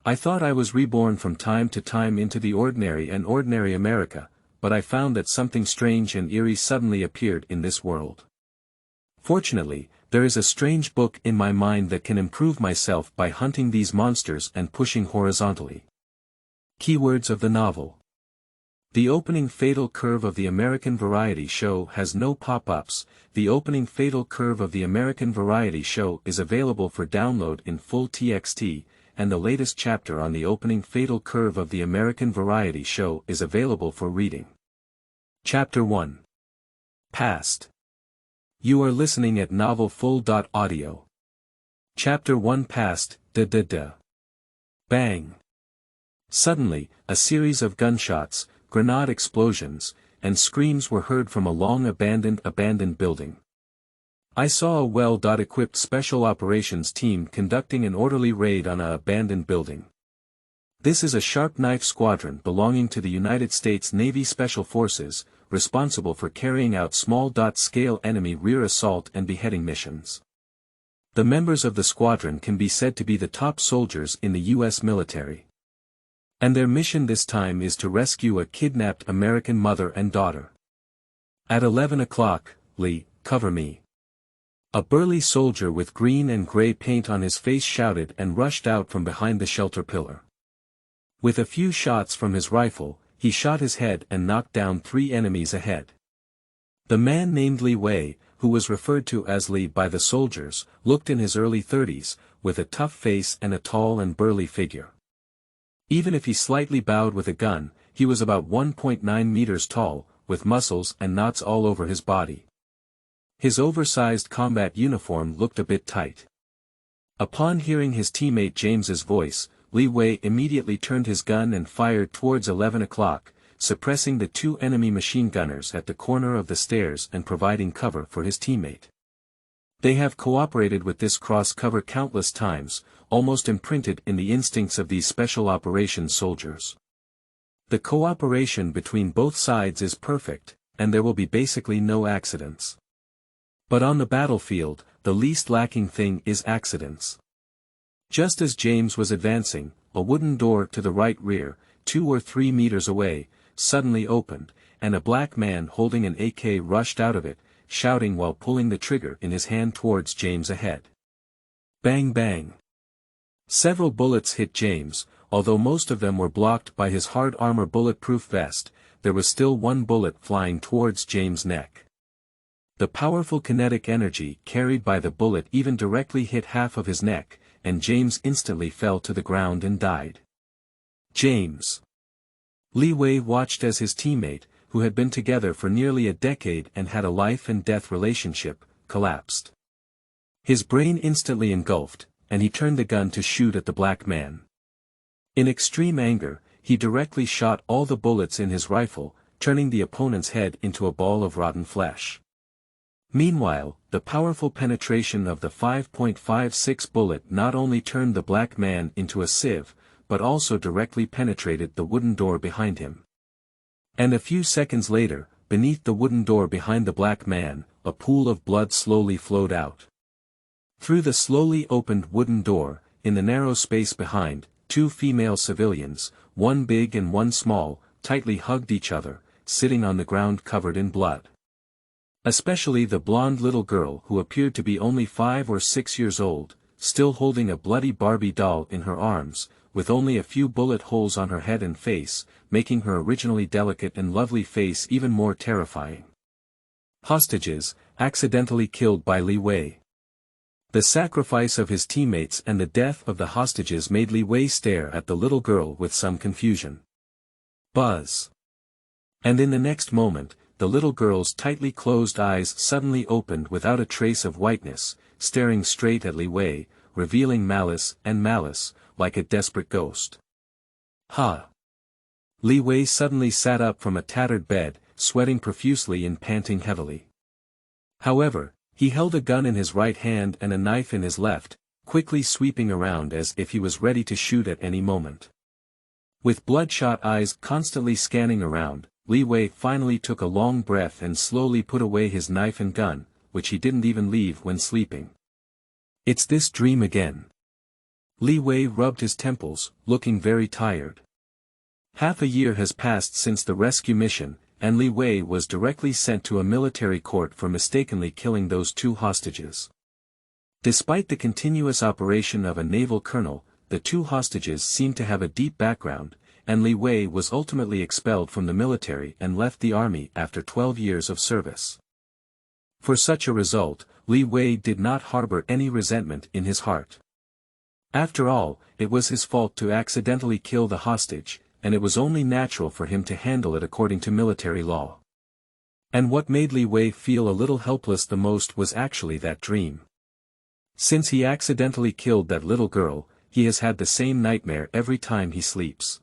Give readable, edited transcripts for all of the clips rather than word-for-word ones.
I thought I was reborn from time to time into the ordinary and ordinary America, but I found that something strange and eerie suddenly appeared in this world. Fortunately, there is a strange book in my mind that can improve myself by hunting these monsters and pushing horizontally. Keywords of the novel. The opening fatal curve of the American Variety Show has no pop-ups. The opening fatal curve of the American Variety Show is available for download in full TXT, and the latest chapter on the opening fatal curve of the American Variety Show is available for reading. Chapter 1. Past. You are listening at novelfull.audio. Chapter 1 Past, Bang. Suddenly, a series of gunshots, grenade explosions, and screams were heard from a long abandoned building. I saw a well-equipped special operations team conducting an orderly raid on an abandoned building. This is a sharp knife squadron belonging to the United States Navy Special Forces, responsible for carrying out small-scale enemy rear assault and beheading missions. The members of the squadron can be said to be the top soldiers in the U.S. military. And their mission this time is to rescue a kidnapped American mother and daughter. At 11 o'clock, Lee, cover me. A burly soldier with green and gray paint on his face shouted and rushed out from behind the shelter pillar. With a few shots from his rifle, he shot his head and knocked down 3 enemies ahead. The man named Li Wei, who was referred to as Li by the soldiers, looked in his early 30s, with a tough face and a tall and burly figure. Even if he slightly bowed with a gun, he was about 1.9 meters tall, with muscles and knots all over his body. His oversized combat uniform looked a bit tight. Upon hearing his teammate James's voice, Li Wei immediately turned his gun and fired towards 11 o'clock, suppressing the 2 enemy machine gunners at the corner of the stairs and providing cover for his teammate. They have cooperated with this cross-cover countless times, almost imprinted in the instincts of these special operations soldiers. The cooperation between both sides is perfect, and there will be basically no accidents. But on the battlefield, the least lacking thing is accidents. Just as James was advancing, a wooden door to the right rear, 2 or 3 meters away, suddenly opened, and a black man holding an AK rushed out of it, shouting while pulling the trigger in his hand towards James ahead. Bang bang. Several bullets hit James, although most of them were blocked by his hard armor bulletproof vest. There was still one bullet flying towards James' neck. The powerful kinetic energy carried by the bullet even directly hit half of his neck, and James instantly fell to the ground and died. James. Li Wei watched as his teammate, who had been together for nearly a decade and had a life-and-death relationship, collapsed. His brain instantly engulfed, and he turned the gun to shoot at the black man. In extreme anger, he directly shot all the bullets in his rifle, turning the opponent's head into a ball of rotten flesh. Meanwhile, the powerful penetration of the 5.56 bullet not only turned the black man into a sieve, but also directly penetrated the wooden door behind him. And a few seconds later, beneath the wooden door behind the black man, a pool of blood slowly flowed out. Through the slowly opened wooden door, in the narrow space behind, 2 female civilians, one big and one small, tightly hugged each other, sitting on the ground covered in blood. Especially the blonde little girl who appeared to be only 5 or 6 years old, still holding a bloody Barbie doll in her arms, with only a few bullet holes on her head and face, making her originally delicate and lovely face even more terrifying. Hostages, accidentally killed by Li Wei. The sacrifice of his teammates and the death of the hostages made Li Wei stare at the little girl with some confusion. Buzz. And in the next moment, the little girl's tightly closed eyes suddenly opened without a trace of whiteness, staring straight at Li Wei, revealing malice, like a desperate ghost. Ha! Li Wei suddenly sat up from a tattered bed, sweating profusely and panting heavily. However, he held a gun in his right hand and a knife in his left, quickly sweeping around as if he was ready to shoot at any moment. With bloodshot eyes constantly scanning around, Li Wei finally took a long breath and slowly put away his knife and gun, which he didn't even leave when sleeping. It's this dream again. Li Wei rubbed his temples, looking very tired. Half a year has passed since the rescue mission, and Li Wei was directly sent to a military court for mistakenly killing those 2 hostages. Despite the continuous operation of a naval colonel, the 2 hostages seemed to have a deep background, and Li Wei was ultimately expelled from the military and left the army after 12 years of service. For such a result, Li Wei did not harbor any resentment in his heart. After all, it was his fault to accidentally kill the hostage, and it was only natural for him to handle it according to military law. And what made Li Wei feel a little helpless the most was actually that dream. Since he accidentally killed that little girl, he has had the same nightmare every time he sleeps.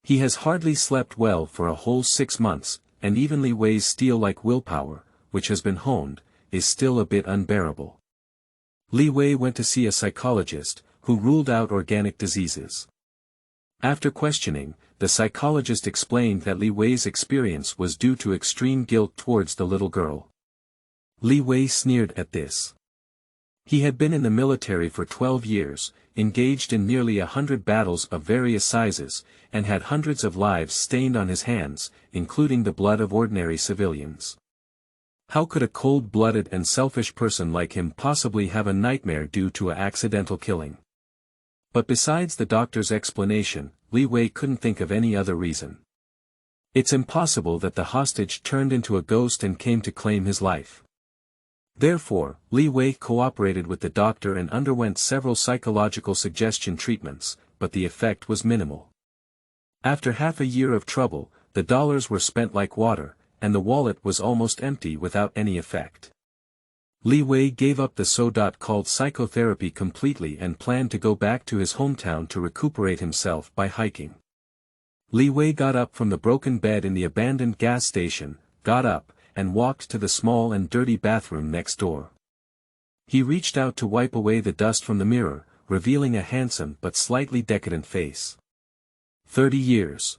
He has hardly slept well for a whole 6 months, and even Li Wei's steel-like willpower, which has been honed, is still a bit unbearable. Li Wei went to see a psychologist, who ruled out organic diseases. After questioning, the psychologist explained that Li Wei's experience was due to extreme guilt towards the little girl. Li Wei sneered at this. He had been in the military for 12 years, engaged in nearly 100 battles of various sizes, and had hundreds of lives stained on his hands, including the blood of ordinary civilians. How could a cold-blooded and selfish person like him possibly have a nightmare due to an accidental killing? But besides the doctor's explanation, Li Wei couldn't think of any other reason. It's impossible that the hostage turned into a ghost and came to claim his life. Therefore, Li Wei cooperated with the doctor and underwent several psychological suggestion treatments, but the effect was minimal. After half a year of trouble, the dollars were spent like water, and the wallet was almost empty without any effect. Li Wei gave up the so-called psychotherapy completely and planned to go back to his hometown to recuperate himself by hiking. Li Wei got up from the broken bed in the abandoned gas station, and walked to the small and dirty bathroom next door. He reached out to wipe away the dust from the mirror, revealing a handsome but slightly decadent face. 30 years.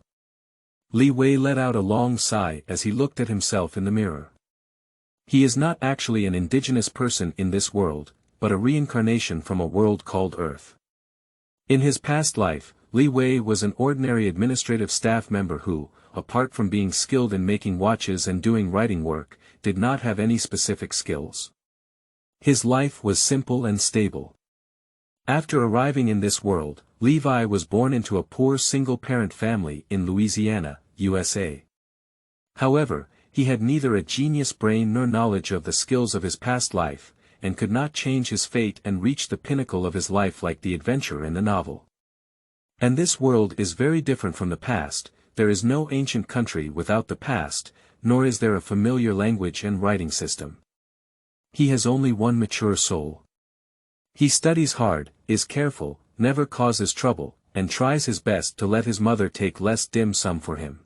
Li Wei let out a long sigh as he looked at himself in the mirror. He is not actually an indigenous person in this world, but a reincarnation from a world called Earth. In his past life, Li Wei was an ordinary administrative staff member who, apart from being skilled in making watches and doing writing work, did not have any specific skills. His life was simple and stable. After arriving in this world, Levi was born into a poor single-parent family in Louisiana, USA. However, he had neither a genius brain nor knowledge of the skills of his past life, and could not change his fate and reach the pinnacle of his life like the adventurer in the novel. And this world is very different from the past. There is no ancient country without the past, nor is there a familiar language and writing system. He has only one mature soul. He studies hard, is careful, never causes trouble, and tries his best to let his mother take less dim sum for him.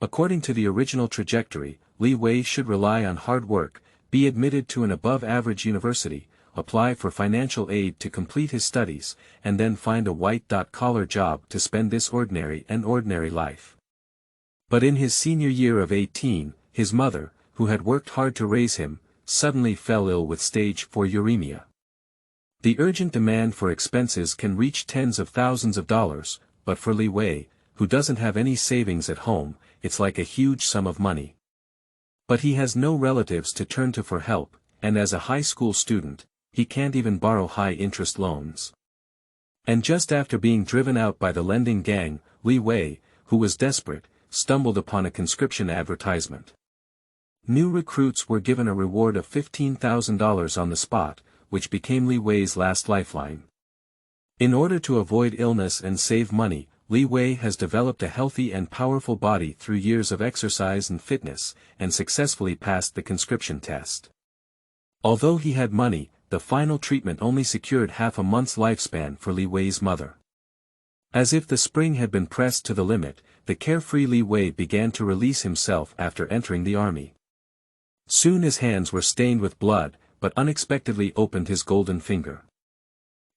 According to the original trajectory, Li Wei should rely on hard work, be admitted to an above-average university, apply for financial aid to complete his studies, and then find a white-collar job to spend this ordinary life. But in his senior year of 18, his mother, who had worked hard to raise him, suddenly fell ill with stage 4 uremia. The urgent demand for expenses can reach tens of thousands of dollars, but for Li Wei, who doesn't have any savings at home, it's like a huge sum of money. But he has no relatives to turn to for help, and as a high school student, he can't even borrow high-interest loans. And just after being driven out by the lending gang, Li Wei, who was desperate, stumbled upon a conscription advertisement. New recruits were given a reward of $15,000 on the spot, which became Li Wei's last lifeline. In order to avoid illness and save money, Li Wei has developed a healthy and powerful body through years of exercise and fitness, and successfully passed the conscription test. Although he had money, the final treatment only secured half a month's lifespan for Li Wei's mother. As if the spring had been pressed to the limit, the carefree Li Wei began to release himself after entering the army. Soon his hands were stained with blood, but unexpectedly opened his golden finger.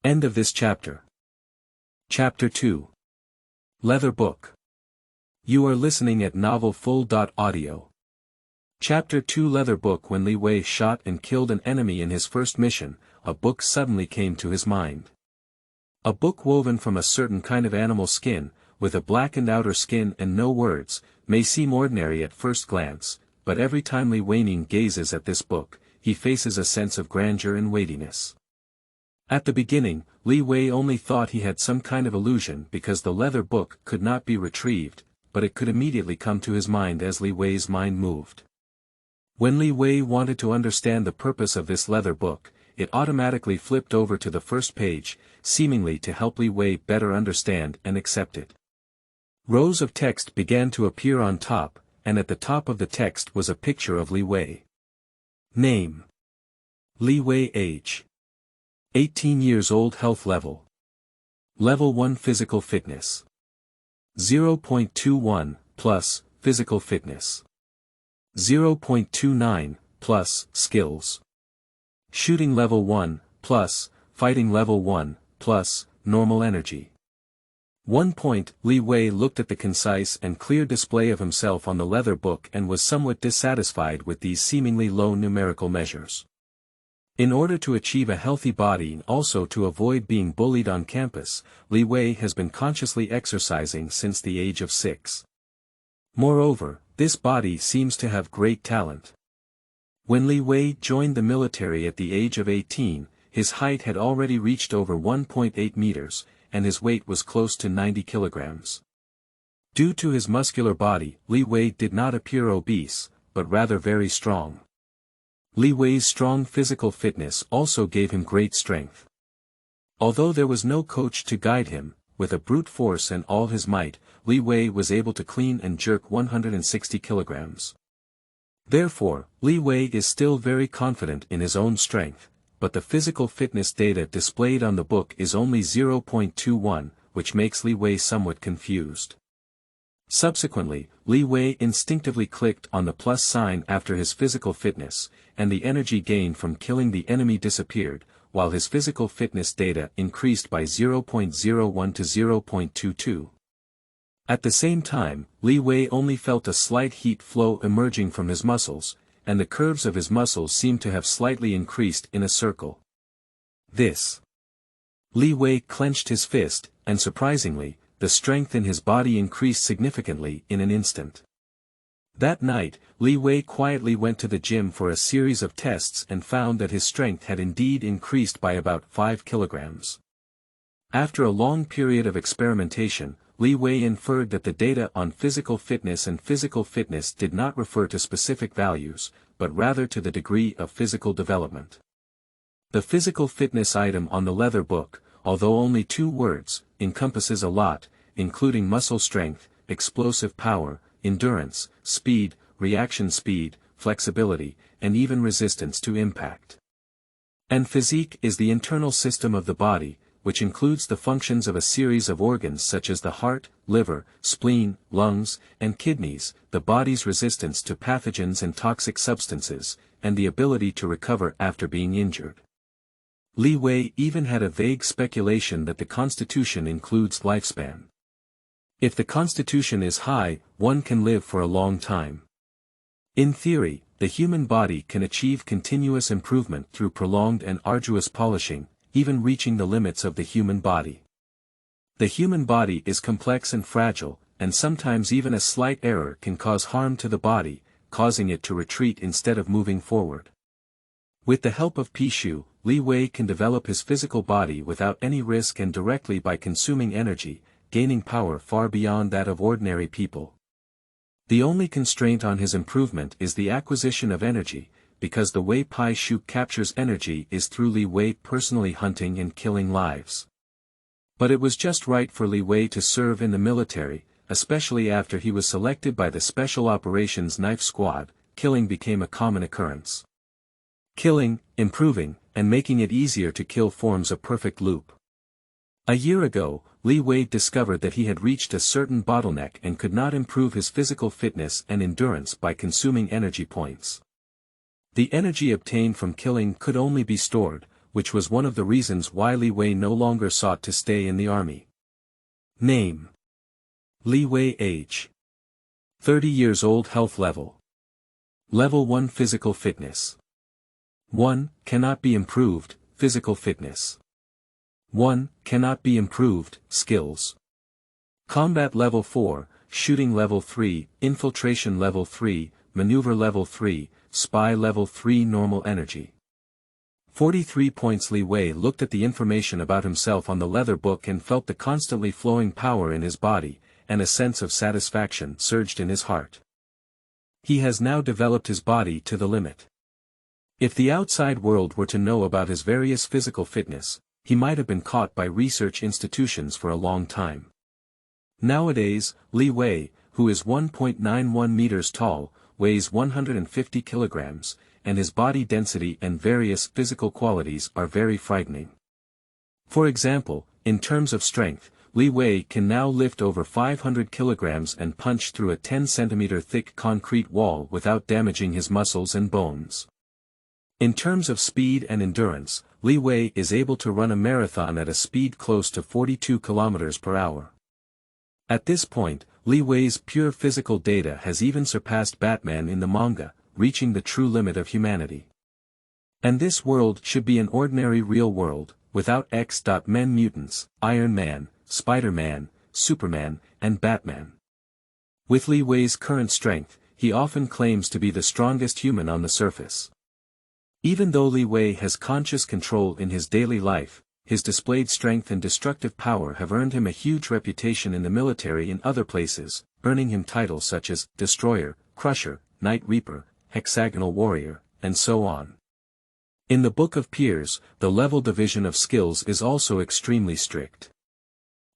End of this chapter. Chapter 2. Leather Book. You are listening at novelfull.audio. Chapter 2 Leather Book. When Li Wei shot and killed an enemy in his first mission, a book suddenly came to his mind. A book woven from a certain kind of animal skin, with a blackened outer skin and no words, may seem ordinary at first glance, but every time Li Weining gazes at this book, he faces a sense of grandeur and weightiness. At the beginning, Li Wei only thought he had some kind of illusion because the leather book could not be retrieved, but it could immediately come to his mind as Li Wei's mind moved. When Li Wei wanted to understand the purpose of this leather book, it automatically flipped over to the first page, seemingly to help Li Wei better understand and accept it. Rows of text began to appear on top, and at the top of the text was a picture of Li Wei. Name: Li Wei. Age: 18 years old. Health level: Level 1 physical fitness. 0.21 plus physical fitness. 0.29 plus skills. Shooting level 1 plus fighting level 1 plus normal energy. 1 point. Li Wei looked at the concise and clear display of himself on the leather book and was somewhat dissatisfied with these seemingly low numerical measures. In order to achieve a healthy body and also to avoid being bullied on campus, Li Wei has been consciously exercising since the age of 6. Moreover, this body seems to have great talent. When Li Wei joined the military at the age of 18, his height had already reached over 1.8 meters, and his weight was close to 90 kilograms. Due to his muscular body, Li Wei did not appear obese, but rather very strong. Li Wei's strong physical fitness also gave him great strength. Although there was no coach to guide him, with a brute force and all his might, Li Wei was able to clean and jerk 160 kilograms. Therefore, Li Wei is still very confident in his own strength, but the physical fitness data displayed on the book is only 0.21, which makes Li Wei somewhat confused. Subsequently, Li Wei instinctively clicked on the plus sign after his physical fitness, and the energy gained from killing the enemy disappeared, while his physical fitness data increased by 0.01 to 0.22. At the same time, Li Wei only felt a slight heat flow emerging from his muscles, and the curves of his muscles seemed to have slightly increased in a circle. This. Li Wei clenched his fist, and surprisingly, the strength in his body increased significantly in an instant. That night, Li Wei quietly went to the gym for a series of tests and found that his strength had indeed increased by about 5 kilograms. After a long period of experimentation, Li Wei inferred that the data on physical fitness and physical fitness did not refer to specific values, but rather to the degree of physical development. The physical fitness item on the leather book, although only 2 words, encompasses a lot, including muscle strength, explosive power, endurance, speed, reaction speed, flexibility, and even resistance to impact. And physique is the internal system of the body, which includes the functions of a series of organs such as the heart, liver, spleen, lungs, and kidneys, the body's resistance to pathogens and toxic substances, and the ability to recover after being injured. Li Wei even had a vague speculation that the constitution includes lifespan. If the constitution is high, one can live for a long time. In theory, the human body can achieve continuous improvement through prolonged and arduous polishing, even reaching the limits of the human body. The human body is complex and fragile, and sometimes even a slight error can cause harm to the body, causing it to retreat instead of moving forward. With the help of Pishu, Li Wei can develop his physical body without any risk and directly by consuming energy, gaining power far beyond that of ordinary people. The only constraint on his improvement is the acquisition of energy, because the way Pai Shu captures energy is through Li Wei personally hunting and killing lives. But it was just right for Li Wei to serve in the military, especially after he was selected by the Special Operations Knife Squad. Killing became a common occurrence. Killing, improving, and making it easier to kill forms a perfect loop. A year ago, Li Wei discovered that he had reached a certain bottleneck and could not improve his physical fitness and endurance by consuming energy points. The energy obtained from killing could only be stored, which was one of the reasons why Li Wei no longer sought to stay in the army. Name: Li Wei. Age: 30 years old. Health level: Level 1 physical fitness. 1. Cannot be improved, physical fitness. 1. Cannot be improved, skills. Combat level 4, shooting level 3, infiltration level 3, maneuver level 3, spy level 3 normal energy. 43 points. Li Wei looked at the information about himself on the leather book and felt the constantly flowing power in his body, and a sense of satisfaction surged in his heart. He has now developed his body to the limit. If the outside world were to know about his various physical fitness, he might have been caught by research institutions for a long time. Nowadays, Li Wei, who is 1.91 meters tall, weighs 150 kilograms, and his body density and various physical qualities are very frightening. For example, in terms of strength, Li Wei can now lift over 500 kilograms and punch through a 10 centimeter thick concrete wall without damaging his muscles and bones. In terms of speed and endurance, Li Wei is able to run a marathon at a speed close to 42 kilometers per hour. At this point, Li Wei's pure physical data has even surpassed Batman in the manga, reaching the true limit of humanity. And this world should be an ordinary real world, without X-Men mutants, Iron Man, Spider-Man, Superman, and Batman. With Li Wei's current strength, he often claims to be the strongest human on the surface. Even though Li Wei has conscious control in his daily life, his displayed strength and destructive power have earned him a huge reputation in the military and other places, earning him titles such as Destroyer, Crusher, Night Reaper, Hexagonal Warrior, and so on. In the Book of Peers, the level division of skills is also extremely strict.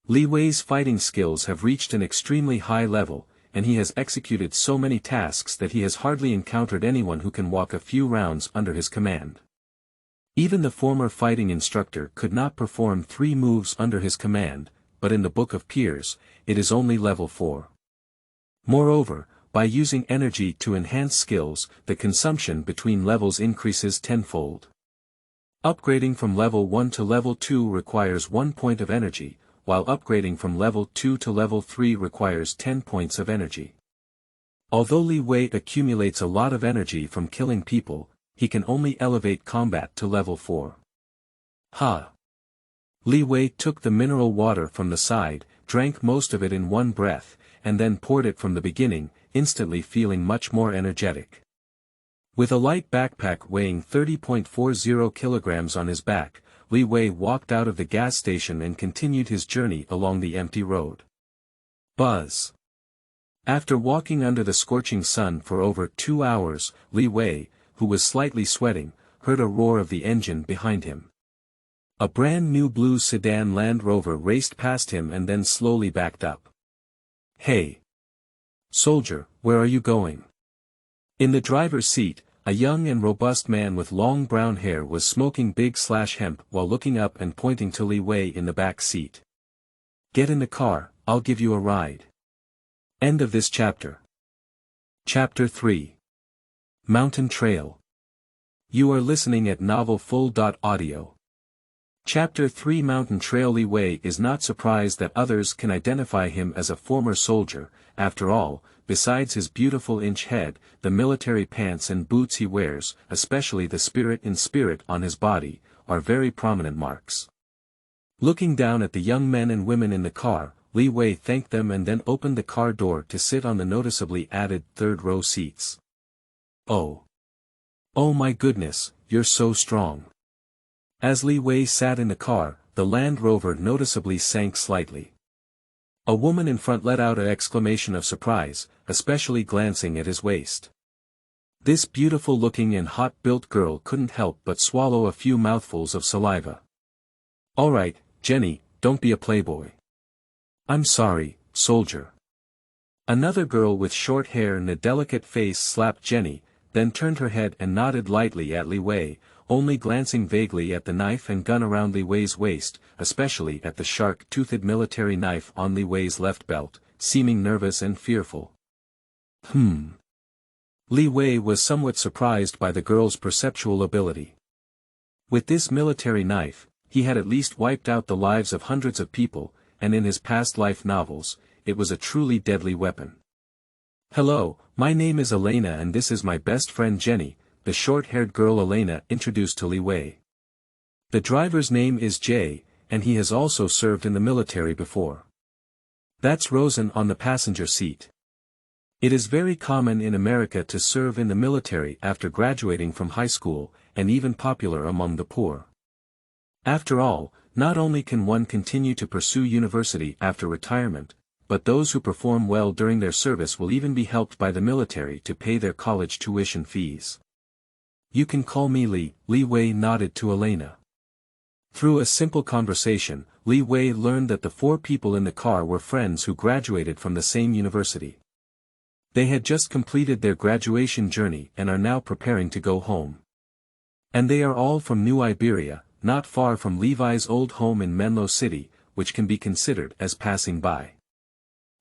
Li Wei's fighting skills have reached an extremely high level, and he has executed so many tasks that he has hardly encountered anyone who can walk a few rounds under his command. Even the former fighting instructor could not perform 3 moves under his command, but in the Book of Peers, it is only level 4. Moreover, by using energy to enhance skills, the consumption between levels increases tenfold. Upgrading from level 1 to level 2 requires 1 point of energy, while upgrading from level 2 to level 3 requires 10 points of energy. Although Li Wei accumulates a lot of energy from killing people, he can only elevate combat to level 4. Li Wei took the mineral water from the side, drank most of it in one breath, and then poured it from the beginning, instantly feeling much more energetic. With a light backpack weighing 30.40 kilograms on his back, Li Wei walked out of the gas station and continued his journey along the empty road. Buzz. After walking under the scorching sun for over 2 hours, Li Wei, who was slightly sweating, heard a roar of the engine behind him. A brand new blue sedan Land Rover raced past him and then slowly backed up. Hey! Soldier, where are you going? In the driver's seat, a young and robust man with long brown hair was smoking big/hemp while looking up and pointing to Li Wei in the back seat. Get in the car, I'll give you a ride. End of this chapter. Chapter 3. Mountain Trail. You are listening at novelfull.audio. Chapter 3 Mountain Trail. Li Wei is not surprised that others can identify him as a former soldier. After all, besides his beautiful inch head, the military pants and boots he wears, especially the spirit on his body, are very prominent marks. Looking down at the young men and women in the car, Li Wei thanked them and then opened the car door to sit on the noticeably added third-row seats. Oh my goodness, you're so strong. As Li Wei sat in the car, the Land Rover noticeably sank slightly. A woman in front let out an exclamation of surprise, especially glancing at his waist. This beautiful-looking and hot-built girl couldn't help but swallow a few mouthfuls of saliva. All right, Jenny, don't be a playboy. I'm sorry, soldier. Another girl with short hair and a delicate face slapped Jenny, then turned her head and nodded lightly at Li Wei, only glancing vaguely at the knife and gun around Li Wei's waist, especially at the shark-toothed military knife on Li Wei's left belt, seeming nervous and fearful. Li Wei was somewhat surprised by the girl's perceptual ability. With this military knife, he had at least wiped out the lives of hundreds of people, and in his past life novels, it was a truly deadly weapon. Hello, my name is Elena and this is my best friend Jenny, the short-haired girl Elena introduced to Li Wei. The driver's name is Jay, and he has also served in the military before. That's Rosen on the passenger seat. It is very common in America to serve in the military after graduating from high school, and even popular among the poor. After all, not only can one continue to pursue university after retirement, but those who perform well during their service will even be helped by the military to pay their college tuition fees. You can call me Li. Li Wei nodded to Elena. Through a simple conversation, Li Wei learned that the 4 people in the car were friends who graduated from the same university. They had just completed their graduation journey and are now preparing to go home. And they are all from New Iberia, not far from Levi's old home in Menlo City, which can be considered as passing by.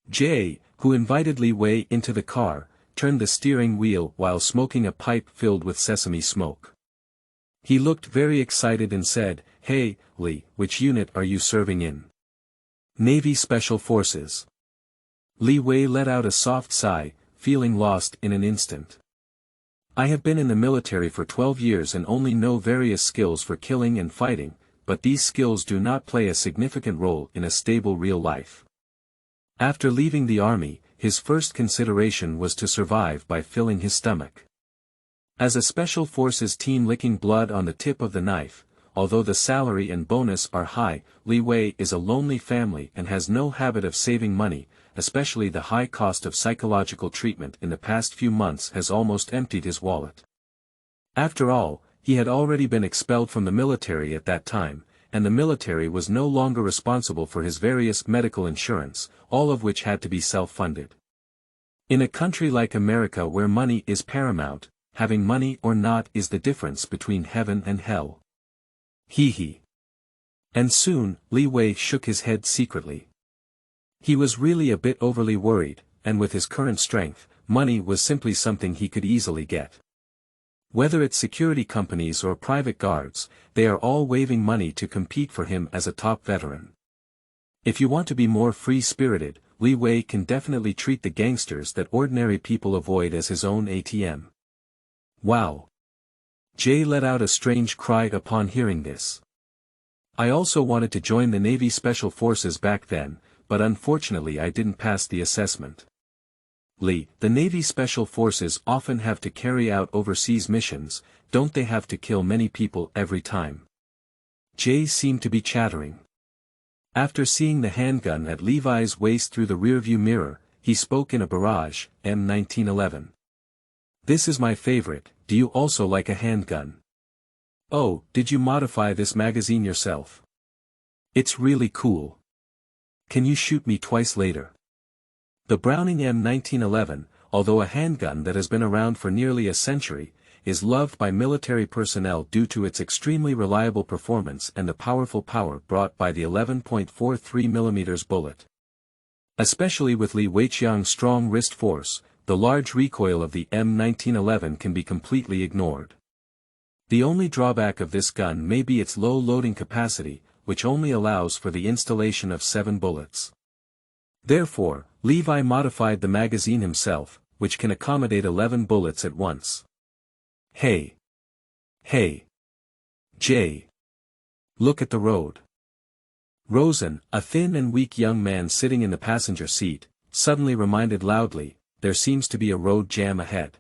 Jay, who invited Li Wei into the car, turned the steering wheel while smoking a pipe filled with sesame smoke. He looked very excited and said, "Hey, Li, which unit are you serving in?" "Navy Special Forces." Li Wei let out a soft sigh, feeling lost in an instant. "I have been in the military for 12 years and only know various skills for killing and fighting, but these skills do not play a significant role in a stable real life." After leaving the army, his first consideration was to survive by filling his stomach. As a special forces team licking blood on the tip of the knife, although the salary and bonus are high, Li Wei is a lonely family and has no habit of saving money, especially the high cost of psychological treatment in the past few months has almost emptied his wallet. After all, he had already been expelled from the military at that time, and the military was no longer responsible for his various medical insurance, all of which had to be self-funded. In a country like America where money is paramount, having money or not is the difference between heaven and hell. Hee. And soon, Li Wei shook his head secretly. He was really a bit overly worried, and with his current strength, money was simply something he could easily get. Whether it's security companies or private guards, they are all waving money to compete for him as a top veteran. If you want to be more free-spirited, Li Wei can definitely treat the gangsters that ordinary people avoid as his own ATM. Wow! Jay let out a strange cry upon hearing this. "I also wanted to join the Navy Special Forces back then, but unfortunately I didn't pass the assessment." "Li, the Navy Special Forces often have to carry out overseas missions, don't they have to kill many people every time?" Jay seemed to be chattering. After seeing the handgun at Levi's waist through the rearview mirror, he spoke in a barrage, M1911. "This is my favorite, do you also like a handgun?" "Oh, did you modify this magazine yourself? It's really cool. Can you shoot me twice later?" The Browning M1911, although a handgun that has been around for nearly a century, is loved by military personnel due to its extremely reliable performance and the powerful power brought by the 11.43mm bullet. Especially with Li Weiqiang's strong wrist force, the large recoil of the M1911 can be completely ignored. The only drawback of this gun may be its low loading capacity, which only allows for the installation of 7 bullets. Therefore, Levi modified the magazine himself, which can accommodate 11 bullets at once. Hey! Jay! Look at the road. Rosen, a thin and weak young man sitting in the passenger seat, suddenly reminded loudly, "There seems to be a road jam ahead."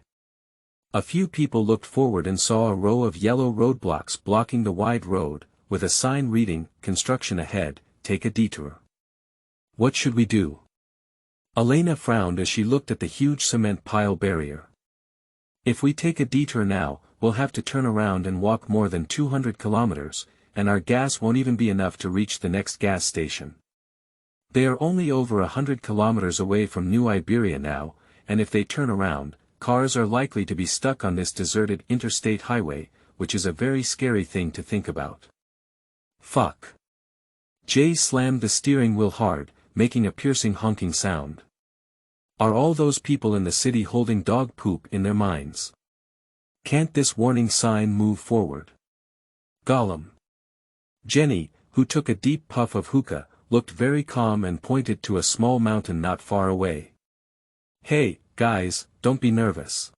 A few people looked forward and saw a row of yellow roadblocks blocking the wide road, with a sign reading, "Construction ahead, take a detour." "What should we do?" Elena frowned as she looked at the huge cement pile barrier. "If we take a detour now, we'll have to turn around and walk more than 200 kilometers, and our gas won't even be enough to reach the next gas station. They are only over 100 kilometers away from New Iberia now, and if they turn around, cars are likely to be stuck on this deserted interstate highway, which is a very scary thing to think about." Fuck. Jay slammed the steering wheel hard, making a piercing honking sound. Are all those people in the city holding dog poop in their minds? Can't this warning sign move forward? Gollum. Jenny, who took a deep puff of hookah, looked very calm and pointed to a small mountain not far away. "Hey, guys, don't be nervous.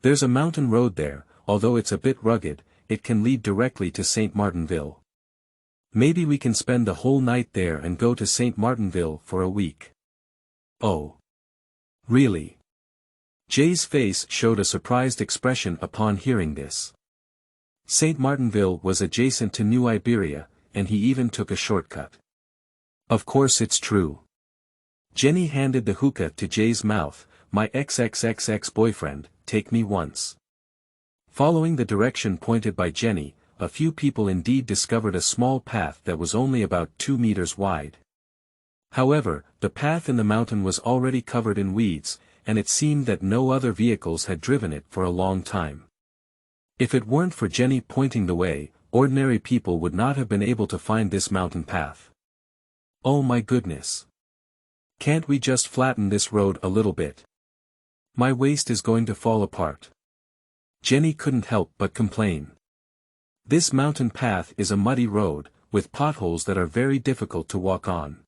There's a mountain road there, although it's a bit rugged, it can lead directly to St. Martinville. Maybe we can spend the whole night there and go to St. Martinville for a week. Oh. Really? Jay's face showed a surprised expression upon hearing this. St. Martinville was adjacent to New Iberia, and he even took a shortcut. Of course it's true. Jenny handed the hookah to Jay's mouth. My ex-boyfriend, take me once. Following the direction pointed by Jenny, a few people indeed discovered a small path that was only about 2 meters wide. However, the path in the mountain was already covered in weeds, and it seemed that no other vehicles had driven it for a long time. If it weren't for Jenny pointing the way, ordinary people would not have been able to find this mountain path. Oh my goodness. Can't we just flatten this road a little bit? My waist is going to fall apart. Jenny couldn't help but complain. This mountain path is a muddy road, with potholes that are very difficult to walk on.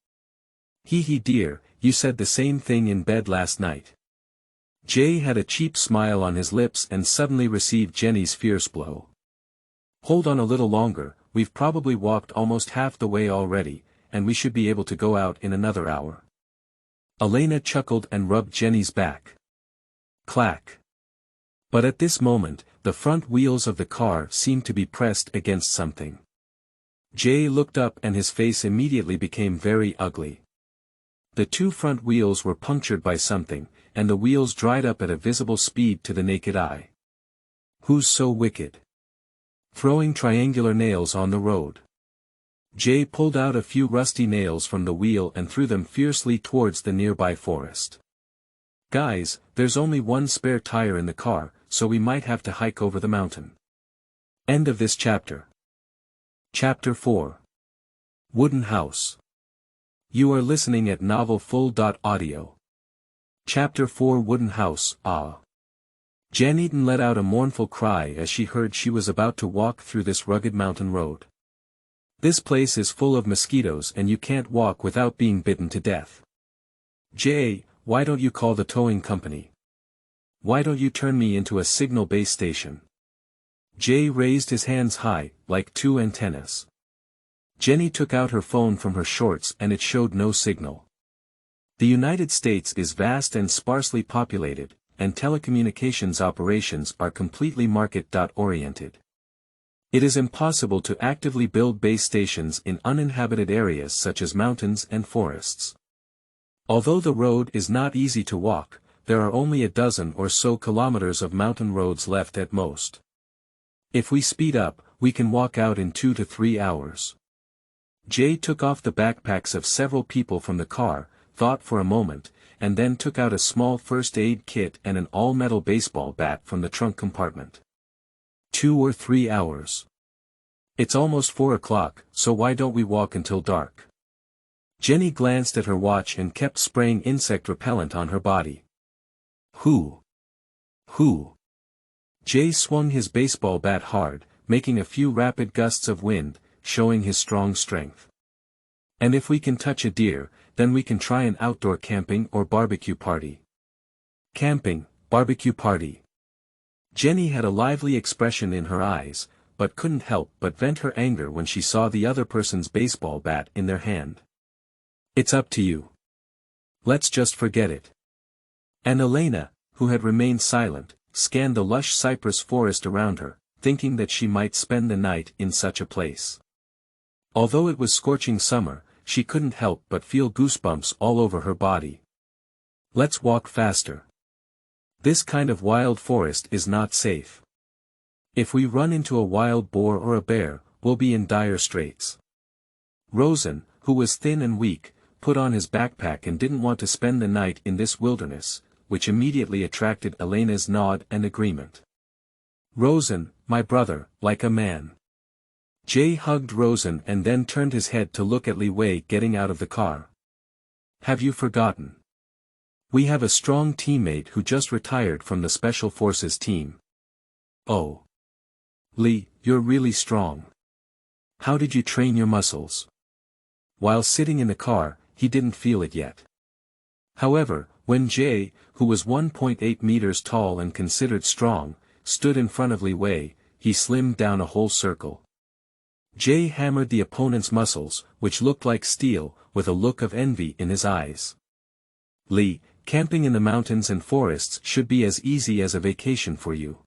Hee hee dear, you said the same thing in bed last night. Jay had a cheap smile on his lips and suddenly received Jenny's fierce blow. Hold on a little longer, we've probably walked almost half the way already, and we should be able to go out in another hour. Elena chuckled and rubbed Jenny's back. Clack. But at this moment, the front wheels of the car seemed to be pressed against something. Jay looked up and his face immediately became very ugly. The two front wheels were punctured by something, and the wheels dried up at a visible speed to the naked eye. Who's so wicked? Throwing triangular nails on the road. Jay pulled out a few rusty nails from the wheel and threw them fiercely towards the nearby forest. Guys, there's only one spare tire in the car, so we might have to hike over the mountain. End of this chapter. Chapter 4. Wooden House. You are listening at novelfull.audio. Chapter 4 Wooden House. Jan Eaton let out a mournful cry as she heard she was about to walk through this rugged mountain road. This place is full of mosquitoes and you can't walk without being bitten to death. Jay, why don't you call the towing company? Why don't you turn me into a signal base station? Jay raised his hands high, like two antennas. Jenny took out her phone from her shorts and it showed no signal. The United States is vast and sparsely populated, and telecommunications operations are completely market-oriented. It is impossible to actively build base stations in uninhabited areas such as mountains and forests. Although the road is not easy to walk, there are only a dozen or so kilometers of mountain roads left at most. If we speed up, we can walk out in 2 to 3 hours. Jay took off the backpacks of several people from the car, thought for a moment, and then took out a small first aid kit and an all-metal baseball bat from the trunk compartment. 2 or 3 hours. It's almost 4 o'clock, so why don't we walk until dark? Jenny glanced at her watch and kept spraying insect repellent on her body. Who? Jay swung his baseball bat hard, making a few rapid gusts of wind, showing his strong strength. And if we can touch a deer, then we can try an outdoor camping or barbecue party. Camping, barbecue party. Jenny had a lively expression in her eyes, but couldn't help but vent her anger when she saw the other person's baseball bat in their hand. It's up to you. Let's just forget it. And Elena, who had remained silent, scanned the lush cypress forest around her, thinking that she might spend the night in such a place. Although it was scorching summer, she couldn't help but feel goosebumps all over her body. Let's walk faster. This kind of wild forest is not safe. If we run into a wild boar or a bear, we'll be in dire straits. Rosen, who was thin and weak, put on his backpack and didn't want to spend the night in this wilderness, which immediately attracted Elena's nod and agreement. Rosen, my brother, like a man. Jay hugged Rosen and then turned his head to look at Li Wei getting out of the car. Have you forgotten? We have a strong teammate who just retired from the Special Forces team. Oh. Li, you're really strong. How did you train your muscles? While sitting in the car, he didn't feel it yet. However, when Jay, who was 1.8 meters tall and considered strong, stood in front of Li Wei, he slimmed down a whole circle. Jay hammered the opponent's muscles, which looked like steel, with a look of envy in his eyes. Lee, camping in the mountains and forests should be as easy as a vacation for you.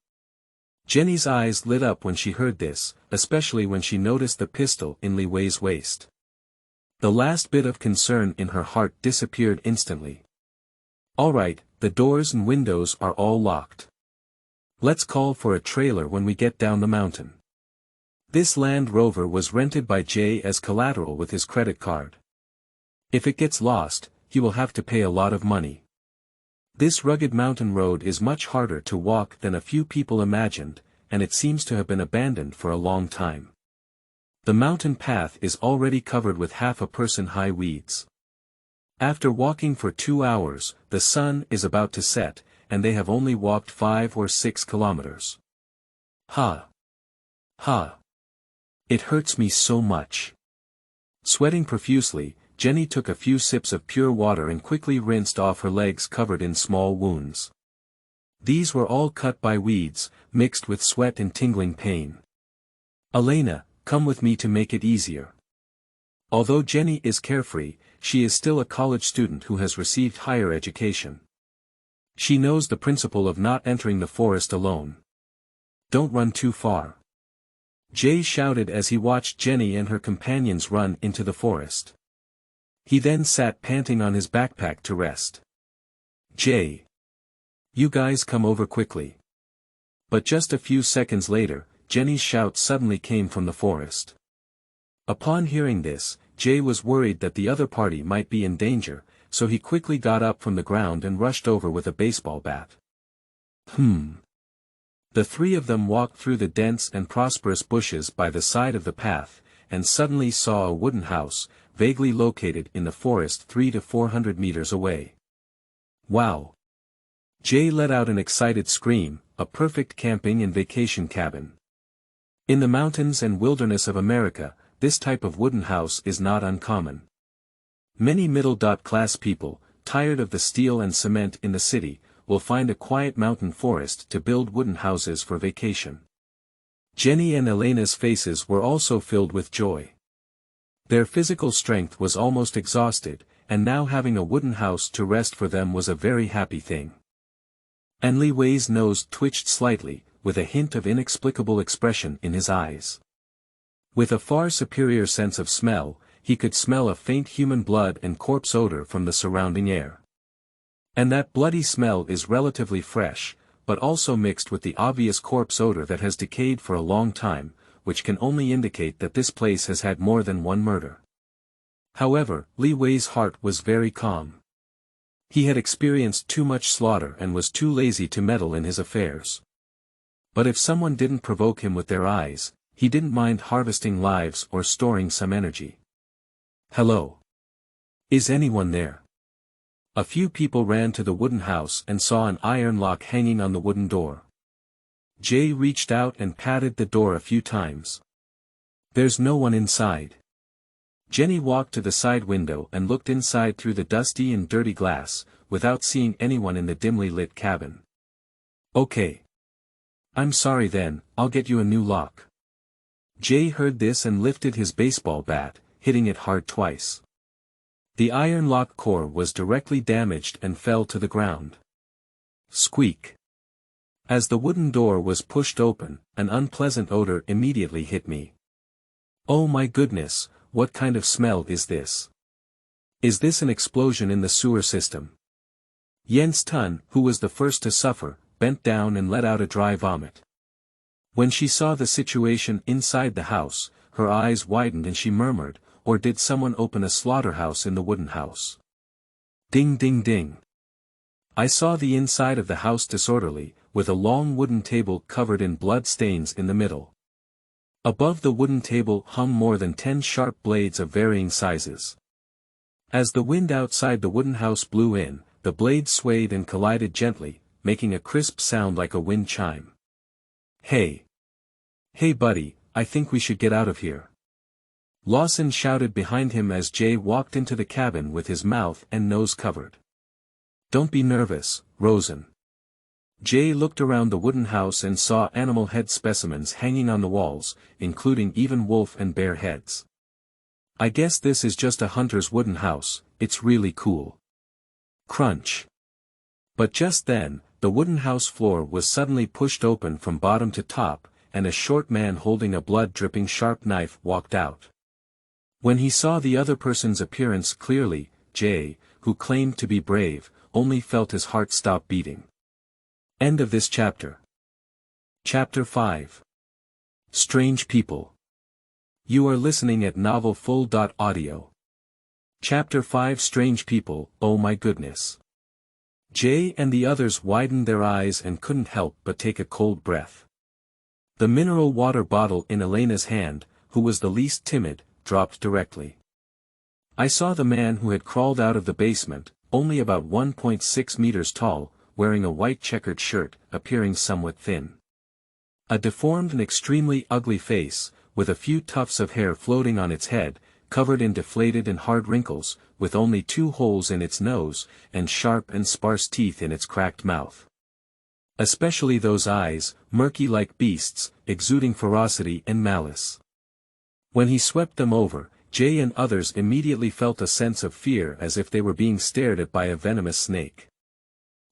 Jenny's eyes lit up when she heard this, especially when she noticed the pistol in Li Wei's waist. The last bit of concern in her heart disappeared instantly. Alright, the doors and windows are all locked. Let's call for a trailer when we get down the mountain. This Land Rover was rented by Jay as collateral with his credit card. If it gets lost, he will have to pay a lot of money. This rugged mountain road is much harder to walk than a few people imagined, and it seems to have been abandoned for a long time. The mountain path is already covered with half-a-person-high weeds. After walking for 2 hours, the sun is about to set, and they have only walked 5 or 6 kilometers. Ha! Ha! It hurts me so much. Sweating profusely, Jenny took a few sips of pure water and quickly rinsed off her legs covered in small wounds. These were all cut by weeds, mixed with sweat and tingling pain. Elena, come with me to make it easier. Although Jenny is carefree, she is still a college student who has received higher education. She knows the principle of not entering the forest alone. Don't run too far. Jay shouted as he watched Jenny and her companions run into the forest. He then sat panting on his backpack to rest. Jay. You guys come over quickly. But just a few seconds later, Jenny's shout suddenly came from the forest. Upon hearing this, Jay was worried that the other party might be in danger, so he quickly got up from the ground and rushed over with a baseball bat. The three of them walked through the dense and prosperous bushes by the side of the path, and suddenly saw a wooden house, vaguely located in the forest 300 to 400 meters away. Wow! Jay let out an excited scream, a perfect camping and vacation cabin. In the mountains and wilderness of America, this type of wooden house is not uncommon. Many middle-class people, tired of the steel and cement in the city, will find a quiet mountain forest to build wooden houses for vacation. Jenny and Elena's faces were also filled with joy. Their physical strength was almost exhausted, and now having a wooden house to rest for them was a very happy thing. And Li Wei's nose twitched slightly, with a hint of inexplicable expression in his eyes. With a far superior sense of smell, he could smell a faint human blood and corpse odor from the surrounding air. And that bloody smell is relatively fresh, but also mixed with the obvious corpse odor that has decayed for a long time, which can only indicate that this place has had more than one murder. However, Li Wei's heart was very calm. He had experienced too much slaughter and was too lazy to meddle in his affairs. But if someone didn't provoke him with their eyes, he didn't mind harvesting lives or storing some energy. Hello. Is anyone there? A few people ran to the wooden house and saw an iron lock hanging on the wooden door. Jay reached out and patted the door a few times. There's no one inside. Jenny walked to the side window and looked inside through the dusty and dirty glass, without seeing anyone in the dimly lit cabin. Okay. I'm sorry then, I'll get you a new lock. Jay heard this and lifted his baseball bat, hitting it hard twice. The iron lock core was directly damaged and fell to the ground. Squeak. As the wooden door was pushed open, an unpleasant odor immediately hit me. Oh my goodness, what kind of smell is this? Is this an explosion in the sewer system? Jens Tun, who was the first to suffer, bent down and let out a dry vomit. When she saw the situation inside the house, her eyes widened and she murmured, or did someone open a slaughterhouse in the wooden house? Ding ding ding. I saw the inside of the house disorderly, with a long wooden table covered in blood stains in the middle. Above the wooden table hung more than 10 sharp blades of varying sizes. As the wind outside the wooden house blew in, the blades swayed and collided gently, making a crisp sound like a wind chime. Hey! Hey buddy, I think we should get out of here. Lawson shouted behind him as Jay walked into the cabin with his mouth and nose covered. Don't be nervous, Rosen. Jay looked around the wooden house and saw animal head specimens hanging on the walls, including even wolf and bear heads. I guess this is just a hunter's wooden house, it's really cool. Crunch. But just then, the wooden house floor was suddenly pushed open from bottom to top, and a short man holding a blood-dripping sharp knife walked out. When he saw the other person's appearance clearly, Jay, who claimed to be brave, only felt his heart stop beating. End of this chapter. Chapter 5. Strange People. You are listening at novelfull.audio. Chapter 5 Strange People, oh my goodness. Jay and the others widened their eyes and couldn't help but take a cold breath. The mineral water bottle in Elena's hand, who was the least timid, dropped directly. I saw the man who had crawled out of the basement, only about 1.6 meters tall, wearing a white checkered shirt, appearing somewhat thin. A deformed and extremely ugly face, with a few tufts of hair floating on its head, covered in deflated and hard wrinkles, with only 2 holes in its nose, and sharp and sparse teeth in its cracked mouth. Especially those eyes, murky like beasts, exuding ferocity and malice. When he swept them over, Jay and others immediately felt a sense of fear as if they were being stared at by a venomous snake.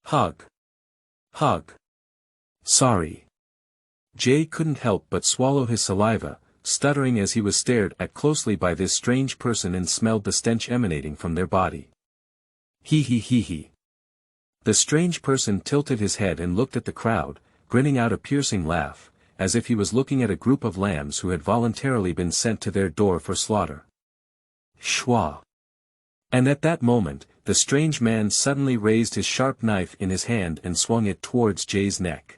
Hug. Hug. Sorry. Jay couldn't help but swallow his saliva, stuttering as he was stared at closely by this strange person and smelled the stench emanating from their body. Hee hee hee hee. The strange person tilted his head and looked at the crowd, grinning out a piercing laugh, as if he was looking at a group of lambs who had voluntarily been sent to their door for slaughter. Schwa. And at that moment, the strange man suddenly raised his sharp knife in his hand and swung it towards Jay's neck.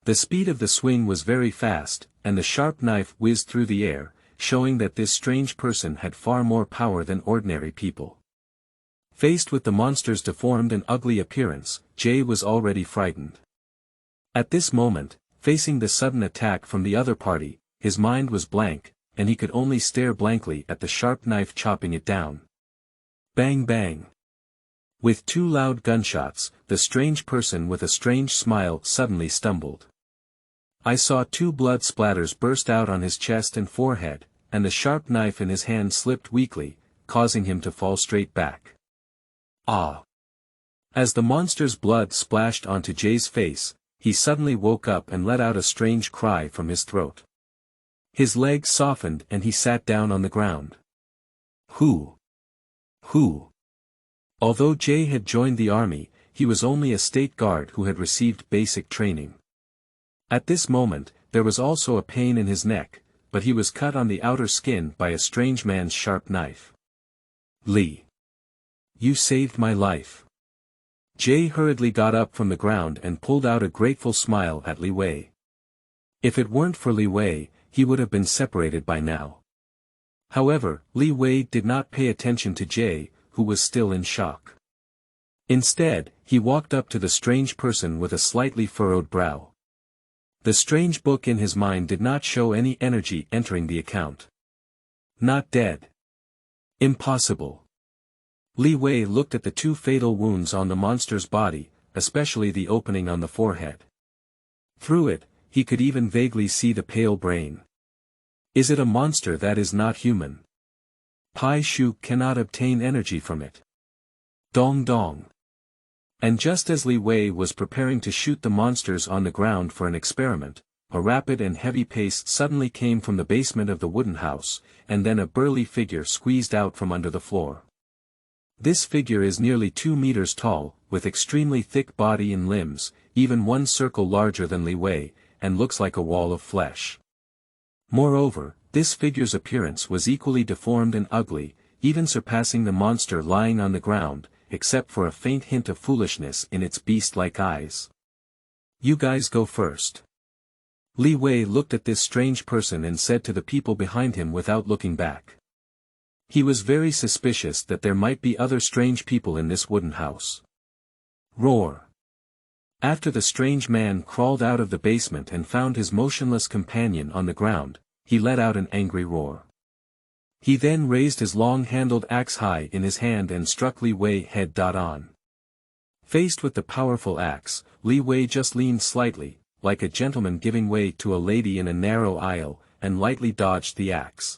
The speed of the swing was very fast, and the sharp knife whizzed through the air, showing that this strange person had far more power than ordinary people. Faced with the monster's deformed and ugly appearance, Jay was already frightened. At this moment, facing the sudden attack from the other party, his mind was blank, and he could only stare blankly at the sharp knife chopping it down. Bang bang. With 2 loud gunshots, the strange person with a strange smile suddenly stumbled. I saw 2 blood splatters burst out on his chest and forehead, and the sharp knife in his hand slipped weakly, causing him to fall straight back. Ah! As the monster's blood splashed onto Jay's face, he suddenly woke up and let out a strange cry from his throat. His legs softened and he sat down on the ground. Who? Although Jay had joined the army, he was only a state guard who had received basic training. At this moment, there was also a pain in his neck, but he was cut on the outer skin by a strange man's sharp knife. Lee. You saved my life. Jay hurriedly got up from the ground and pulled out a grateful smile at Li Wei. If it weren't for Li Wei, he would have been separated by now. However, Li Wei did not pay attention to Jay, who was still in shock. Instead, he walked up to the strange person with a slightly furrowed brow. The strange book in his mind did not show any energy entering the account. Not dead. Impossible. Li Wei looked at the 2 fatal wounds on the monster's body, especially the opening on the forehead. Through it, he could even vaguely see the pale brain. Is it a monster that is not human? Pai Shu cannot obtain energy from it. Dong dong. And just as Li Wei was preparing to shoot the monsters on the ground for an experiment, a rapid and heavy pace suddenly came from the basement of the wooden house, and then a burly figure squeezed out from under the floor. This figure is nearly 2 meters tall, with extremely thick body and limbs, even 1 circle larger than Li Wei, and looks like a wall of flesh. Moreover, this figure's appearance was equally deformed and ugly, even surpassing the monster lying on the ground, except for a faint hint of foolishness in its beast-like eyes. You guys go first. Li Wei looked at this strange person and said to the people behind him without looking back. He was very suspicious that there might be other strange people in this wooden house. Roar. After the strange man crawled out of the basement and found his motionless companion on the ground, he let out an angry roar. He then raised his long-handled axe high in his hand and struck Li Wei head on. Faced with the powerful axe, Li Wei just leaned slightly, like a gentleman giving way to a lady in a narrow aisle, and lightly dodged the axe.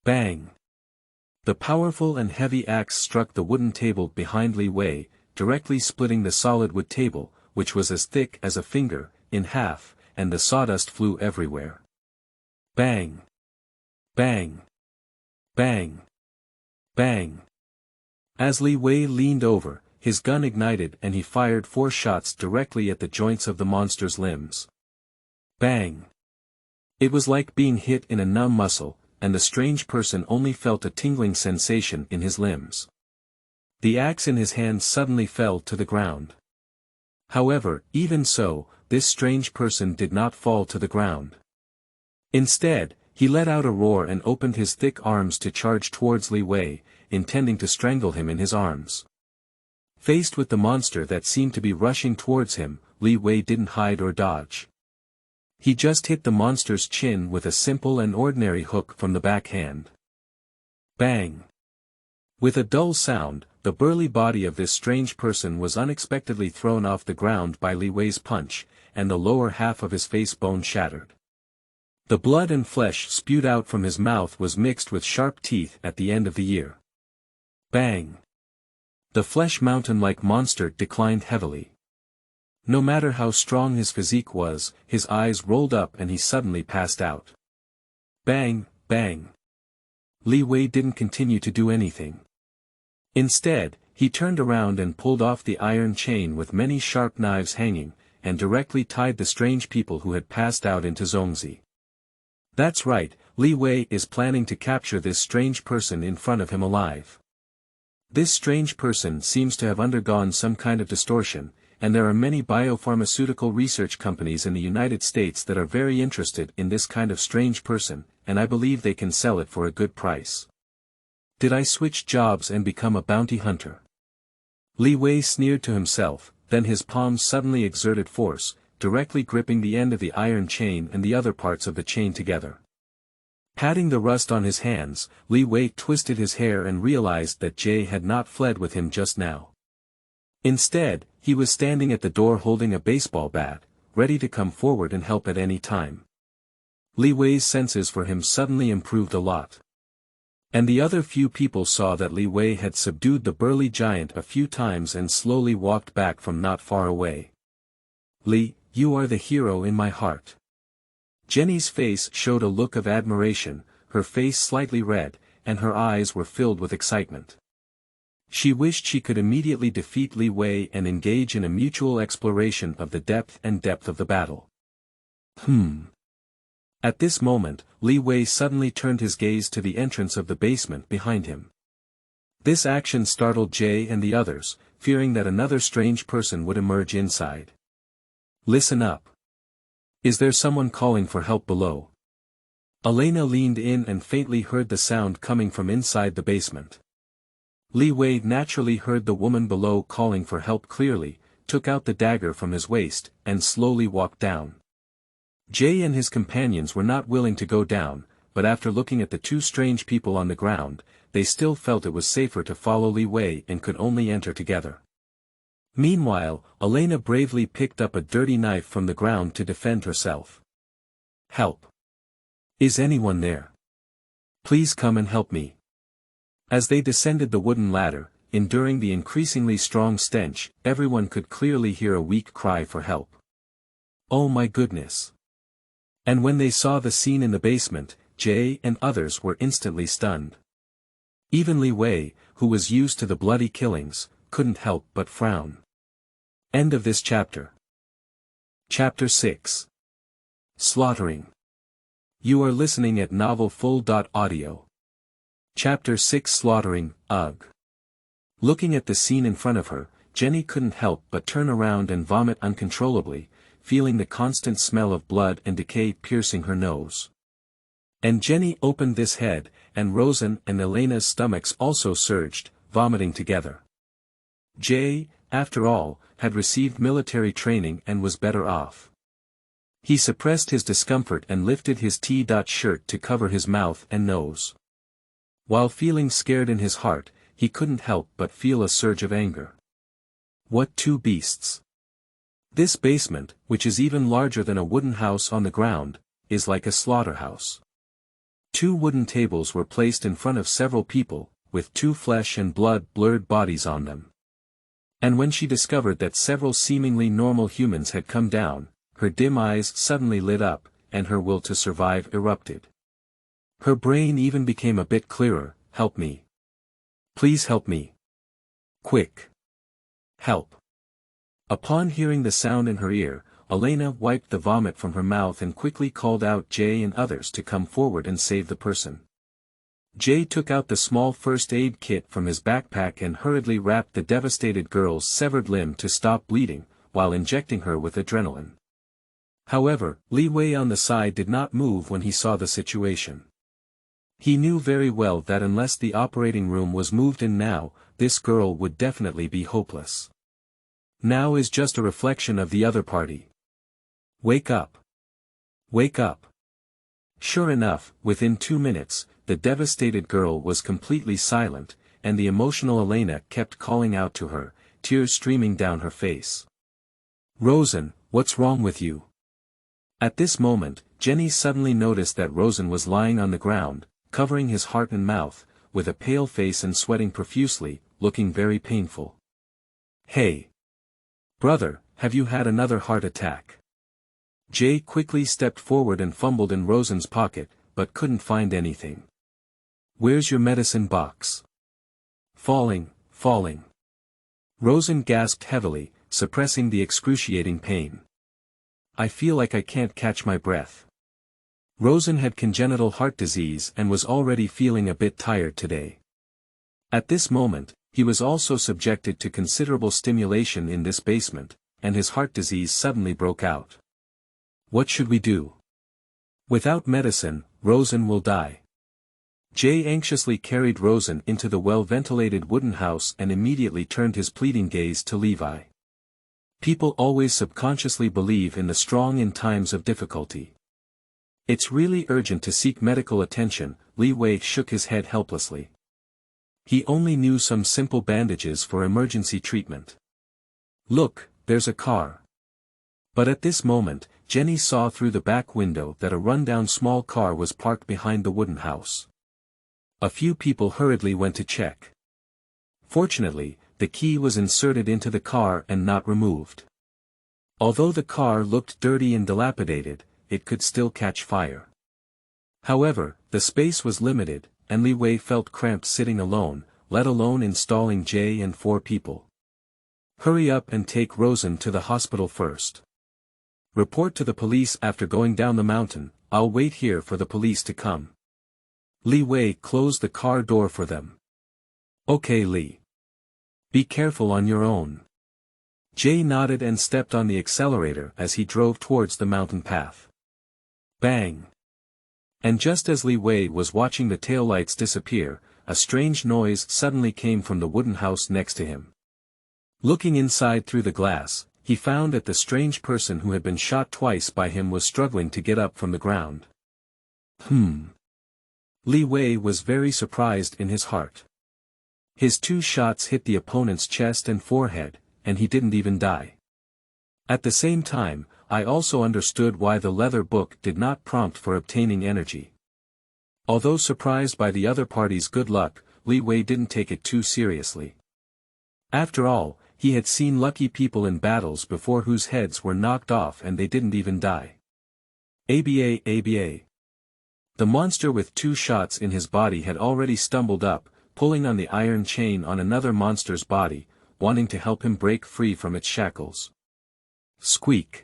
Bang! The powerful and heavy axe struck the wooden table behind Li Wei, directly splitting the solid wood table, which was as thick as a finger, in half, and the sawdust flew everywhere. Bang! Bang! Bang! Bang! As Li Wei leaned over, his gun ignited and he fired 4 shots directly at the joints of the monster's limbs. Bang! It was like being hit in a numb muscle, and the strange person only felt a tingling sensation in his limbs. The axe in his hand suddenly fell to the ground. However, even so, this strange person did not fall to the ground. Instead, he let out a roar and opened his thick arms to charge towards Li Wei, intending to strangle him in his arms. Faced with the monster that seemed to be rushing towards him, Li Wei didn't hide or dodge. He just hit the monster's chin with a simple and ordinary hook from the backhand. Bang! With a dull sound, the burly body of this strange person was unexpectedly thrown off the ground by Li Wei's punch, and the lower half of his face bone shattered. The blood and flesh spewed out from his mouth was mixed with sharp teeth at the end of the ear. Bang! The flesh mountain-like monster declined heavily. No matter how strong his physique was, his eyes rolled up and he suddenly passed out. Bang! Bang! Li Wei didn't continue to do anything. Instead, he turned around and pulled off the iron chain with many sharp knives hanging, and directly tied the strange people who had passed out into Zongzi. That's right, Li Wei is planning to capture this strange person in front of him alive. This strange person seems to have undergone some kind of distortion, and there are many biopharmaceutical research companies in the United States that are very interested in this kind of strange person, and I believe they can sell it for a good price. Did I switch jobs and become a bounty hunter? Li Wei sneered to himself, then his palms suddenly exerted force, directly gripping the end of the iron chain and the other parts of the chain together. Patting the rust on his hands, Li Wei twisted his hair and realized that Jay had not fled with him just now. Instead, he was standing at the door holding a baseball bat, ready to come forward and help at any time. Li Wei's senses for him suddenly improved a lot. And the other few people saw that Li Wei had subdued the burly giant a few times and slowly walked back from not far away. Li, you are the hero in my heart. Jenny's face showed a look of admiration, her face slightly red, and her eyes were filled with excitement. She wished she could immediately defeat Li Wei and engage in a mutual exploration of the depth of the battle. At this moment, Li Wei suddenly turned his gaze to the entrance of the basement behind him. This action startled Jay and the others, fearing that another strange person would emerge inside. Listen up. Is there someone calling for help below? Elena leaned in and faintly heard the sound coming from inside the basement. Li Wei naturally heard the woman below calling for help clearly, took out the dagger from his waist, and slowly walked down. Jay and his companions were not willing to go down, but after looking at the 2 strange people on the ground, they still felt it was safer to follow Li Wei and could only enter together. Meanwhile, Elena bravely picked up a dirty knife from the ground to defend herself. Help! Is anyone there? Please come and help me. As they descended the wooden ladder, enduring the increasingly strong stench, everyone could clearly hear a weak cry for help. Oh my goodness! And when they saw the scene in the basement, Jay and others were instantly stunned. Even Li Wei, who was used to the bloody killings, couldn't help but frown. End of this chapter. Chapter 6. Slaughtering. You are listening at novelfull.audio. Chapter 6 Slaughtering, Ugh. Looking at the scene in front of her, Jenny couldn't help but turn around and vomit uncontrollably, feeling the constant smell of blood and decay piercing her nose. And Jenny opened this head, and Rosen and Elena's stomachs also surged, vomiting together. Jay, after all, had received military training and was better off. He suppressed his discomfort and lifted his T-shirt to cover his mouth and nose. While feeling scared in his heart, he couldn't help but feel a surge of anger. What two beasts? This basement, which is even larger than a wooden house on the ground, is like a slaughterhouse. Two wooden tables were placed in front of several people, with two flesh and blood blurred bodies on them. And when she discovered that several seemingly normal humans had come down, her dim eyes suddenly lit up, and her will to survive erupted. Her brain even became a bit clearer. Help me. Please help me. Quick. Help. Upon hearing the sound in her ear, Elena wiped the vomit from her mouth and quickly called out Jay and others to come forward and save the person. Jay took out the small first aid kit from his backpack and hurriedly wrapped the devastated girl's severed limb to stop bleeding, while injecting her with adrenaline. However, Li Wei on the side did not move when he saw the situation. He knew very well that unless the operating room was moved in now, this girl would definitely be hopeless. Now is just a reflection of the other party. Wake up. Wake up. Sure enough, within 2 minutes, the devastated girl was completely silent, and the emotional Elena kept calling out to her, tears streaming down her face. Rosen, what's wrong with you? At this moment, Jenny suddenly noticed that Rosen was lying on the ground, covering his heart and mouth, with a pale face and sweating profusely, looking very painful. Hey! Brother, have you had another heart attack? Jay quickly stepped forward and fumbled in Rosen's pocket, but couldn't find anything. Where's your medicine box? Falling. Rosen gasped heavily, suppressing the excruciating pain. I feel like I can't catch my breath. Rosen had congenital heart disease and was already feeling a bit tired today. At this moment, he was also subjected to considerable stimulation in this basement, and his heart disease suddenly broke out. What should we do? Without medicine, Rosen will die. Jay anxiously carried Rosen into the well-ventilated wooden house and immediately turned his pleading gaze to Levi. People always subconsciously believe in the strong in times of difficulty. It's really urgent to seek medical attention. Li Wei shook his head helplessly. He only knew some simple bandages for emergency treatment. Look, there's a car. But at this moment, Jenny saw through the back window that a rundown small car was parked behind the wooden house. A few people hurriedly went to check. Fortunately, the key was inserted into the car and not removed. Although the car looked dirty and dilapidated, it could still catch fire. However, the space was limited, and Li Wei felt cramped sitting alone, let alone installing Jay and 4 people. Hurry up and take Rosen to the hospital first. Report to the police after going down the mountain. I'll wait here for the police to come. Li Wei closed the car door for them. Okay, Li. Be careful on your own. Jay nodded and stepped on the accelerator as he drove towards the mountain path. Bang! And just as Li Wei was watching the taillights disappear, a strange noise suddenly came from the wooden house next to him. Looking inside through the glass, he found that the strange person who had been shot twice by him was struggling to get up from the ground. Li Wei was very surprised in his heart. His 2 shots hit the opponent's chest and forehead, and he didn't even die. At the same time, I also understood why the leather book did not prompt for obtaining energy. Although surprised by the other party's good luck, Li Wei didn't take it too seriously. After all, he had seen lucky people in battles before whose heads were knocked off and they didn't even die. ABA. The monster with 2 shots in his body had already stumbled up, pulling on the iron chain on another monster's body, wanting to help him break free from its shackles. Squeak.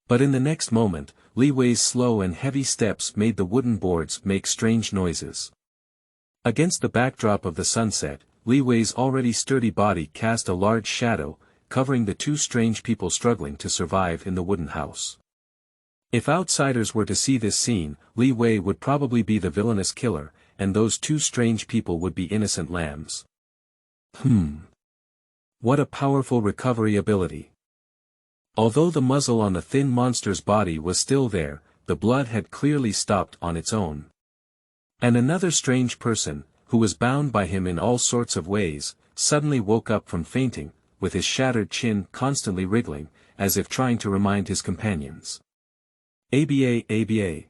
But in the next moment, Li Wei's slow and heavy steps made the wooden boards make strange noises. Against the backdrop of the sunset, Li Wei's already sturdy body cast a large shadow, covering the 2 strange people struggling to survive in the wooden house. If outsiders were to see this scene, Li Wei would probably be the villainous killer, and those 2 strange people would be innocent lambs. What a powerful recovery ability. Although the muzzle on the thin monster's body was still there, the blood had clearly stopped on its own. And another strange person, who was bound by him in all sorts of ways, suddenly woke up from fainting, with his shattered chin constantly wriggling, as if trying to remind his companions. ABA ABA.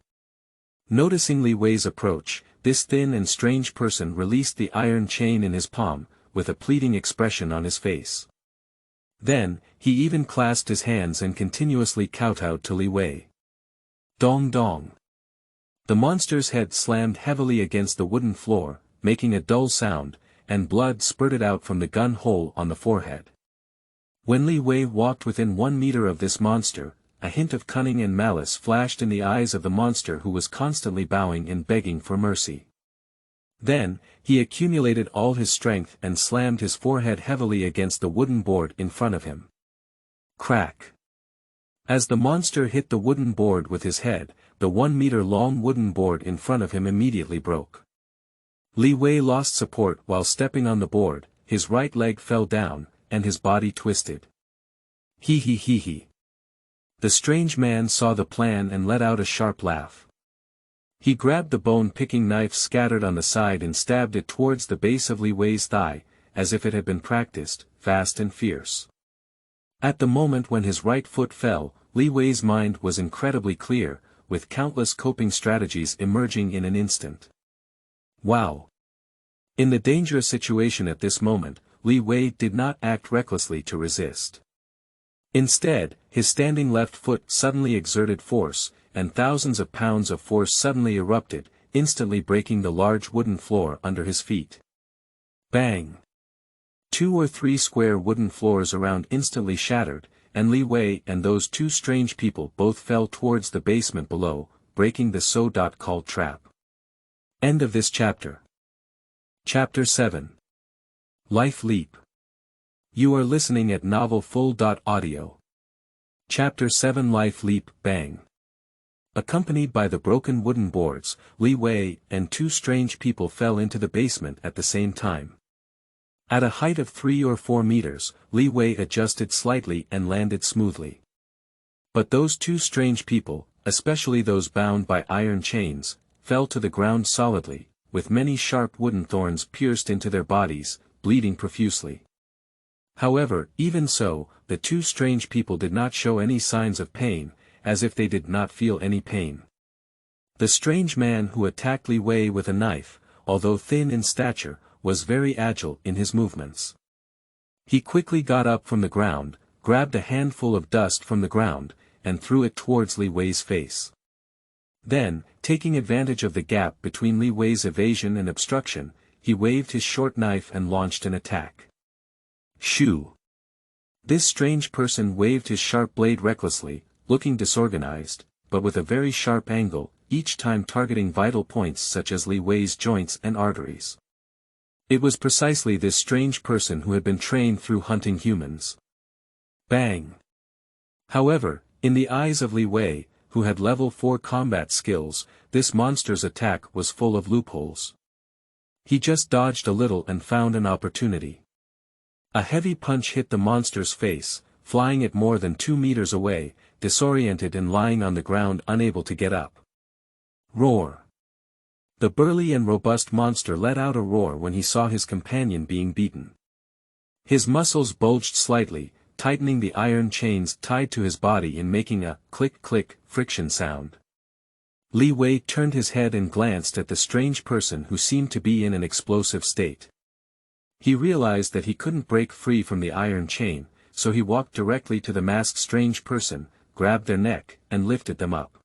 Noticing Li Wei's approach, this thin and strange person released the iron chain in his palm, with a pleading expression on his face. Then, he even clasped his hands and continuously kowtowed to Li Wei. Dong dong. The monster's head slammed heavily against the wooden floor, making a dull sound, and blood spurted out from the gun hole on the forehead. When Li Wei walked within 1 meter of this monster, a hint of cunning and malice flashed in the eyes of the monster, who was constantly bowing and begging for mercy. Then, he accumulated all his strength and slammed his forehead heavily against the wooden board in front of him. Crack. As the monster hit the wooden board with his head, the 1-meter-long wooden board in front of him immediately broke. Li Wei lost support while stepping on the board, his right leg fell down, and his body twisted. Hee hee hee hee. The strange man saw the plan and let out a sharp laugh. He grabbed the bone-picking knife scattered on the side and stabbed it towards the base of Li Wei's thigh, as if it had been practiced, fast and fierce. At the moment when his right foot fell, Li Wei's mind was incredibly clear, with countless coping strategies emerging in an instant. Wow! In the dangerous situation at this moment, Li Wei did not act recklessly to resist. Instead, his standing left foot suddenly exerted force, and thousands of pounds of force suddenly erupted, instantly breaking the large wooden floor under his feet. Bang! 2 or 3 square wooden floors around instantly shattered, and Li Wei and those 2 strange people both fell towards the basement below, breaking the so-called trap. End of this chapter. Chapter 7. Life Leap. You are listening at novelfull.audio. Chapter 7 Life Leap Bang. Accompanied by the broken wooden boards, Li Wei and 2 strange people fell into the basement at the same time. At a height of 3 or 4 meters, Li Wei adjusted slightly and landed smoothly. But those 2 strange people, especially those bound by iron chains, fell to the ground solidly, with many sharp wooden thorns pierced into their bodies, bleeding profusely. However, even so, the 2 strange people did not show any signs of pain, as if they did not feel any pain. The strange man who attacked Li Wei with a knife, although thin in stature, was very agile in his movements. He quickly got up from the ground, grabbed a handful of dust from the ground, and threw it towards Li Wei's face. Then, taking advantage of the gap between Li Wei's evasion and obstruction, he waved his short knife and launched an attack. Shoo! This strange person waved his sharp blade recklessly, looking disorganized, but with a very sharp angle, each time targeting vital points such as Li Wei's joints and arteries. It was precisely this strange person who had been trained through hunting humans. Bang! However, in the eyes of Li Wei, who had level 4 combat skills, this monster's attack was full of loopholes. He just dodged a little and found an opportunity. A heavy punch hit the monster's face, flying it more than 2 meters away, disoriented and lying on the ground unable to get up. Roar! The burly and robust monster let out a roar when he saw his companion being beaten. His muscles bulged slightly, tightening the iron chains tied to his body and making a click-click friction sound. Li Wei turned his head and glanced at the strange person who seemed to be in an explosive state. He realized that he couldn't break free from the iron chain, so he walked directly to the masked strange person, grabbed their neck, and lifted them up.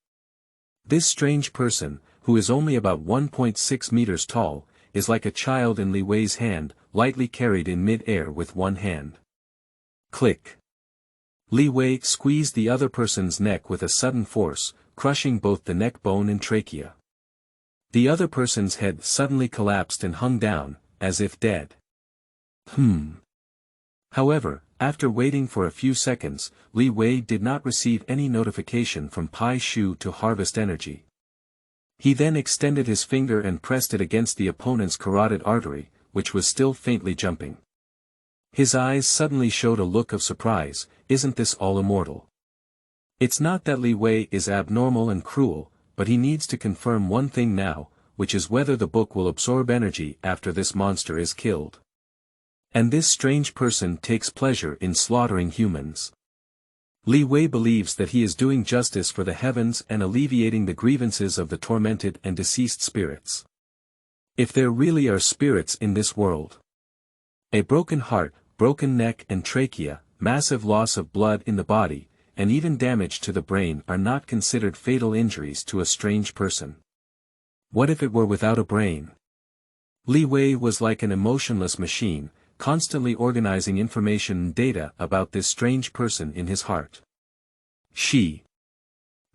This strange person, who is only about 1.6 meters tall, is like a child in Li Wei's hand, lightly carried in mid-air with one hand. Click! Li Wei squeezed the other person's neck with a sudden force, crushing both the neck bone and trachea. The other person's head suddenly collapsed and hung down, as if dead. However, after waiting for a few seconds, Li Wei did not receive any notification from Pai Shu to harvest energy. He then extended his finger and pressed it against the opponent's carotid artery, which was still faintly jumping. His eyes suddenly showed a look of surprise. Isn't this all immortal? It's not that Li Wei is abnormal and cruel, but he needs to confirm one thing now, which is whether the book will absorb energy after this monster is killed. And this strange person takes pleasure in slaughtering humans. Li Wei believes that he is doing justice for the heavens and alleviating the grievances of the tormented and deceased spirits. If there really are spirits in this world. A broken heart, broken neck and trachea, massive loss of blood in the body, and even damage to the brain are not considered fatal injuries to a strange person. What if it were without a brain? Li Wei was like an emotionless machine, constantly organizing information and data about this strange person in his heart.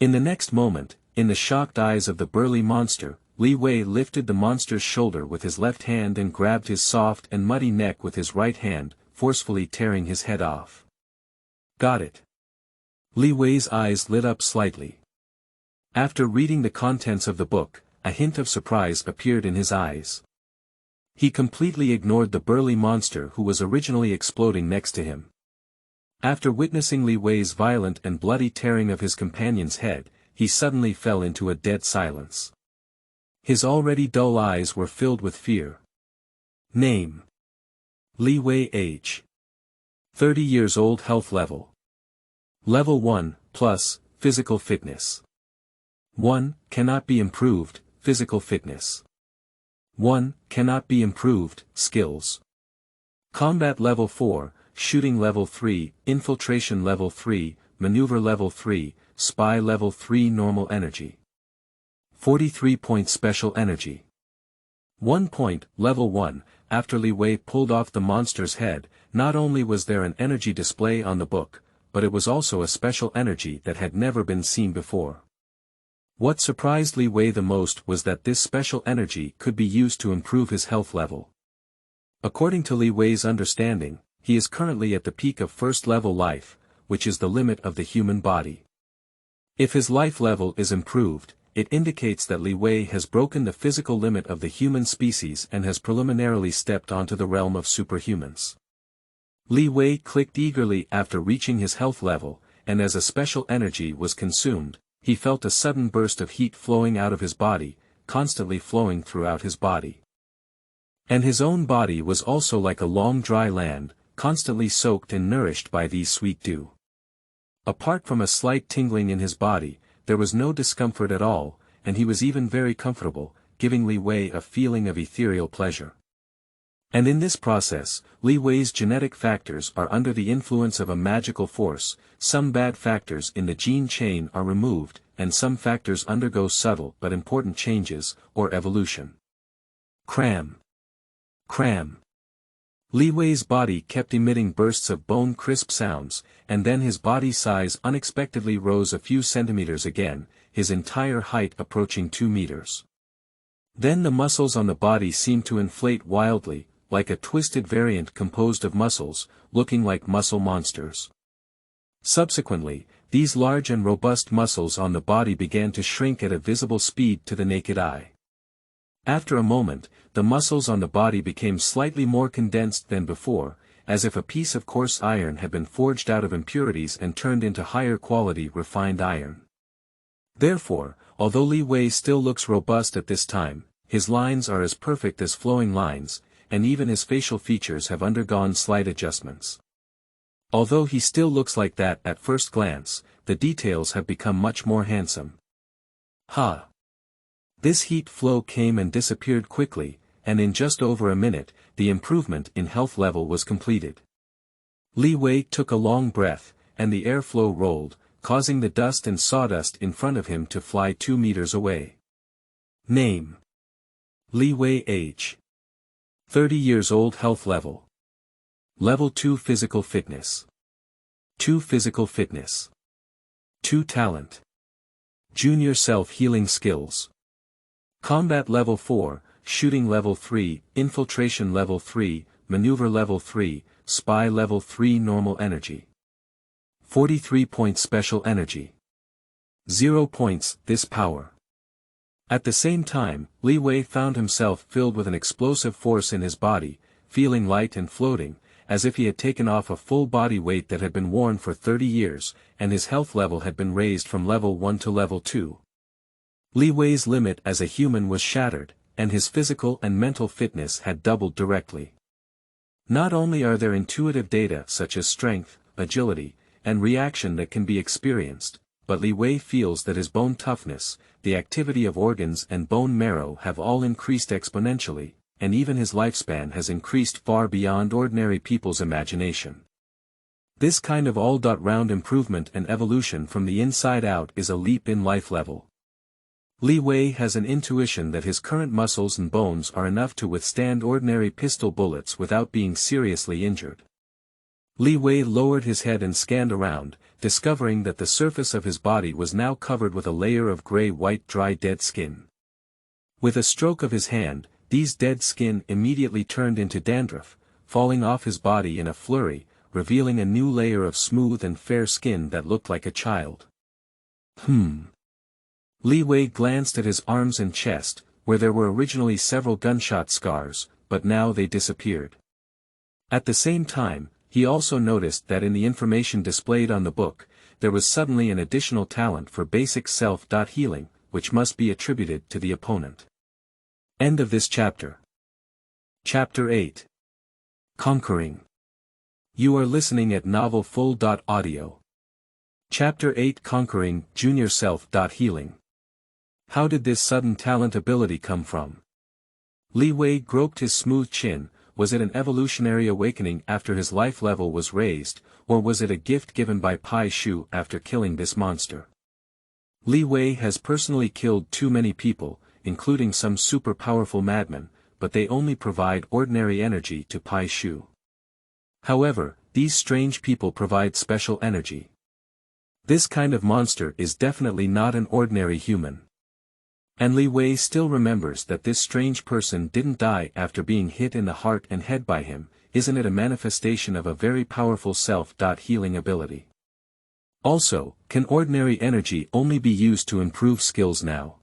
In the next moment, in the shocked eyes of the burly monster, Li Wei lifted the monster's shoulder with his left hand and grabbed his soft and muddy neck with his right hand, forcefully tearing his head off. Got it. Li Wei's eyes lit up slightly. After reading the contents of the book, a hint of surprise appeared in his eyes. He completely ignored the burly monster who was originally exploding next to him. After witnessing Li Wei's violent and bloody tearing of his companion's head, he suddenly fell into a dead silence. His already dull eyes were filled with fear. Name: Li Wei. Age: 30 years old. Health level: Level 1, plus, physical fitness. 1, cannot be improved, physical fitness. 1, cannot be improved, skills. Combat level 4, shooting level 3, infiltration level 3, maneuver level 3, spy level 3. Normal energy: 43 points. Special energy: 1 point. Level 1. After Li Wei pulled off the monster's head, not only was there an energy display on the book, but it was also a special energy that had never been seen before. What surprised Li Wei the most was that this special energy could be used to improve his health level. According to Li Wei's understanding, he is currently at the peak of first-level life, which is the limit of the human body. If his life level is improved, it indicates that Li Wei has broken the physical limit of the human species and has preliminarily stepped onto the realm of superhumans. Li Wei clicked eagerly after reaching his health level, and as a special energy was consumed, he felt a sudden burst of heat flowing out of his body, constantly flowing throughout his body. And his own body was also like a long dry land, constantly soaked and nourished by these sweet dew. Apart from a slight tingling in his body, there was no discomfort at all, and he was even very comfortable, giving Li Wei a feeling of ethereal pleasure. And in this process, Li Wei's genetic factors are under the influence of a magical force. Some bad factors in the gene chain are removed, and some factors undergo subtle but important changes, or evolution. Cram. Cram. Li Wei's body kept emitting bursts of bone-crisp sounds, and then his body size unexpectedly rose a few centimeters again, his entire height approaching 2 meters. Then the muscles on the body seemed to inflate wildly, like a twisted variant composed of muscles, looking like muscle monsters. Subsequently, these large and robust muscles on the body began to shrink at a visible speed to the naked eye. After a moment, the muscles on the body became slightly more condensed than before, as if a piece of coarse iron had been forged out of impurities and turned into higher quality refined iron. Therefore, although Li Wei still looks robust at this time, his lines are as perfect as flowing lines, and even his facial features have undergone slight adjustments. Although he still looks like that at first glance, the details have become much more handsome. This heat flow came and disappeared quickly, and in just over a minute, the improvement in health level was completed. Li Wei took a long breath, and the airflow rolled, causing the dust and sawdust in front of him to fly 2 meters away. Name: Li Wei. Age: 30 years old. Health level: Level 2 physical fitness. 2 physical fitness. 2 talent. Junior self-healing skills. Combat level 4, shooting level 3, infiltration level 3, maneuver level 3, spy level 3. Normal energy: 43 points. Special energy: 0 points. This power. At the same time, Li Wei found himself filled with an explosive force in his body, feeling light and floating, as if he had taken off a full body weight that had been worn for 30 years, and his health level had been raised from level 1 to level 2. Li Wei's limit as a human was shattered, and his physical and mental fitness had doubled directly. Not only are there intuitive data such as strength, agility, and reaction that can be experienced, but Li Wei feels that his bone toughness, the activity of organs and bone marrow have all increased exponentially, and even his lifespan has increased far beyond ordinary people's imagination. This kind of all-round improvement and evolution from the inside out is a leap in life level. Li Wei has an intuition that his current muscles and bones are enough to withstand ordinary pistol bullets without being seriously injured. Li Wei lowered his head and scanned around, discovering that the surface of his body was now covered with a layer of gray-white dry dead skin. With a stroke of his hand, these dead skin immediately turned into dandruff, falling off his body in a flurry, revealing a new layer of smooth and fair skin that looked like a child. Li Wei glanced at his arms and chest, where there were originally several gunshot scars, but now they disappeared. At the same time, he also noticed that in the information displayed on the book, there was suddenly an additional talent for basic self-healing, which must be attributed to the opponent. End of this chapter. Chapter 8. Conquering. You are listening at novelfull.audio. Chapter 8 Conquering Junior Self-Healing. How did this sudden talent ability come from? Li Wei groped his smooth chin. Was it an evolutionary awakening after his life level was raised, or was it a gift given by Pai Shu after killing this monster? Li Wei has personally killed too many people, including some super powerful madmen, but they only provide ordinary energy to Pai Shu. However, these strange people provide special energy. This kind of monster is definitely not an ordinary human. And Li Wei still remembers that this strange person didn't die after being hit in the heart and head by him. Isn't it a manifestation of a very powerful self-healing ability? Also, can ordinary energy only be used to improve skills now?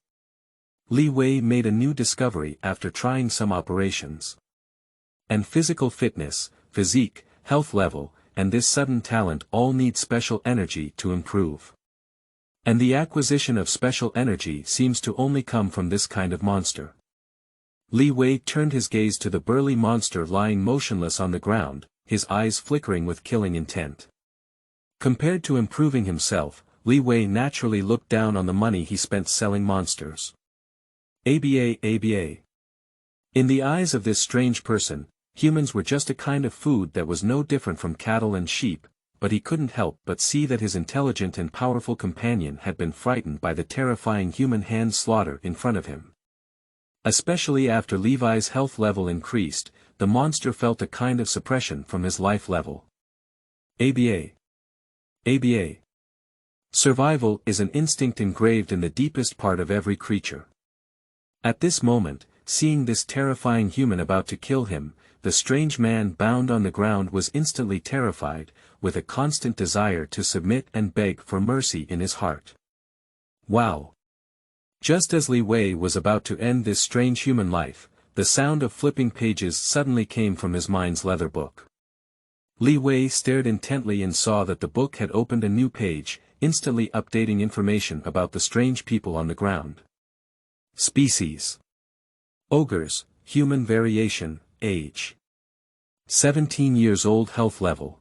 Li Wei made a new discovery after trying some operations. And physical fitness, physique, health level, and this sudden talent all need special energy to improve. And the acquisition of special energy seems to only come from this kind of monster. Li Wei turned his gaze to the burly monster lying motionless on the ground, his eyes flickering with killing intent. Compared to improving himself, Li Wei naturally looked down on the money he spent selling monsters. ABA. In the eyes of this strange person, humans were just a kind of food that was no different from cattle and sheep, but he couldn't help but see that his intelligent and powerful companion had been frightened by the terrifying human hand slaughter in front of him. Especially after Levi's health level increased, the monster felt a kind of suppression from his life level. ABA. Survival is an instinct engraved in the deepest part of every creature. At this moment, seeing this terrifying human about to kill him, the strange man bound on the ground was instantly terrified, with a constant desire to submit and beg for mercy in his heart. Wow! Just as Li Wei was about to end this strange human life, the sound of flipping pages suddenly came from his mind's leather book. Li Wei stared intently and saw that the book had opened a new page, instantly updating information about the strange people on the ground. Species: ogres, human variation, age 17 years old, health level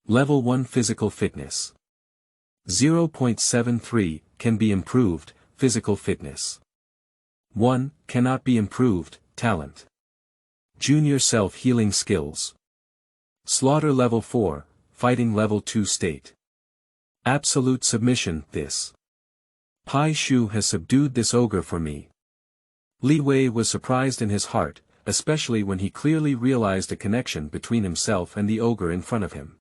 Level 1 physical fitness 0.73, can be improved, physical fitness 1, cannot be improved, talent Junior self-healing skills Slaughter level 4, fighting level 2 state Absolute submission. This Pai Shu has subdued this ogre for me. Li Wei was surprised in his heart, especially when he clearly realized a connection between himself and the ogre in front of him.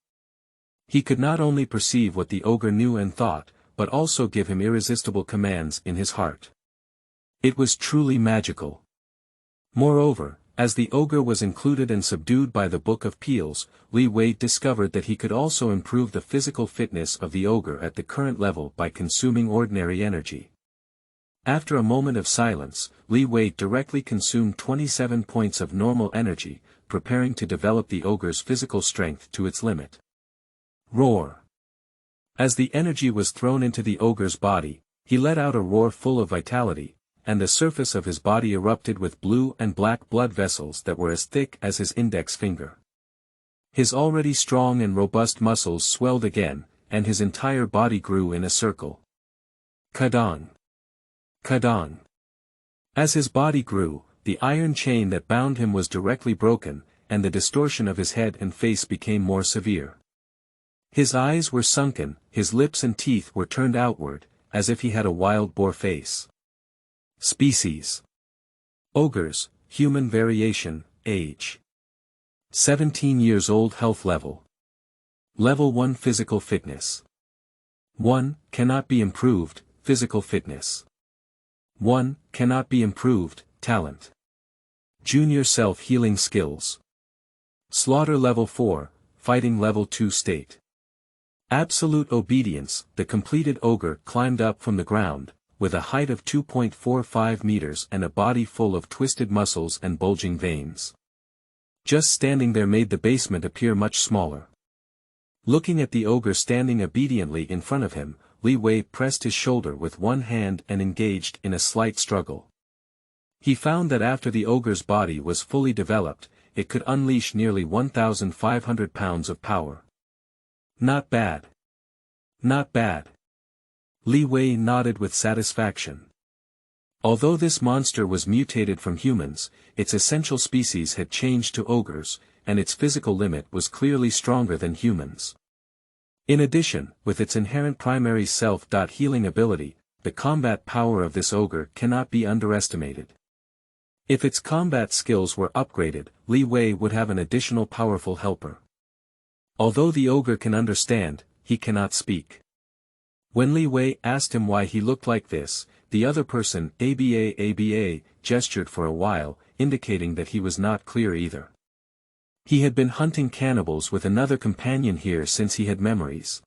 He could not only perceive what the ogre knew and thought, but also give him irresistible commands in his heart. It was truly magical. Moreover, as the ogre was included and subdued by the Book of Peels, Li Wei discovered that he could also improve the physical fitness of the ogre at the current level by consuming ordinary energy. After a moment of silence, Li Wei directly consumed 27 points of normal energy, preparing to develop the ogre's physical strength to its limit. Roar! As the energy was thrown into the ogre's body, he let out a roar full of vitality, and the surface of his body erupted with blue and black blood vessels that were as thick as his index finger. His already strong and robust muscles swelled again, and his entire body grew in a circle. Kadang! Kadang! As his body grew, the iron chain that bound him was directly broken, and the distortion of his head and face became more severe. His eyes were sunken, his lips and teeth were turned outward, as if he had a wild boar face. Species: ogres, human variation, age 17 years old. Health level: Level 1 physical fitness. 1, cannot be improved, physical fitness. 1, cannot be improved, talent. Junior self-healing skills. Slaughter level 4, fighting level 2 state. Absolute obedience. The completed ogre climbed up from the ground, with a height of 2.45 meters and a body full of twisted muscles and bulging veins. Just standing there made the basement appear much smaller. Looking at the ogre standing obediently in front of him, Li Wei pressed his shoulder with one hand and engaged in a slight struggle. He found that after the ogre's body was fully developed, it could unleash nearly 1,500 pounds of power. Not bad. Not bad. Li Wei nodded with satisfaction. Although this monster was mutated from humans, its essential species had changed to ogres, and its physical limit was clearly stronger than humans. In addition, with its inherent primary self-healing ability, the combat power of this ogre cannot be underestimated. If its combat skills were upgraded, Li Wei would have an additional powerful helper. Although the ogre can understand, he cannot speak. When Li Wei asked him why he looked like this, the other person, ABA, gestured for a while, indicating that he was not clear either. He had been hunting cannibals with another companion here since he had memories.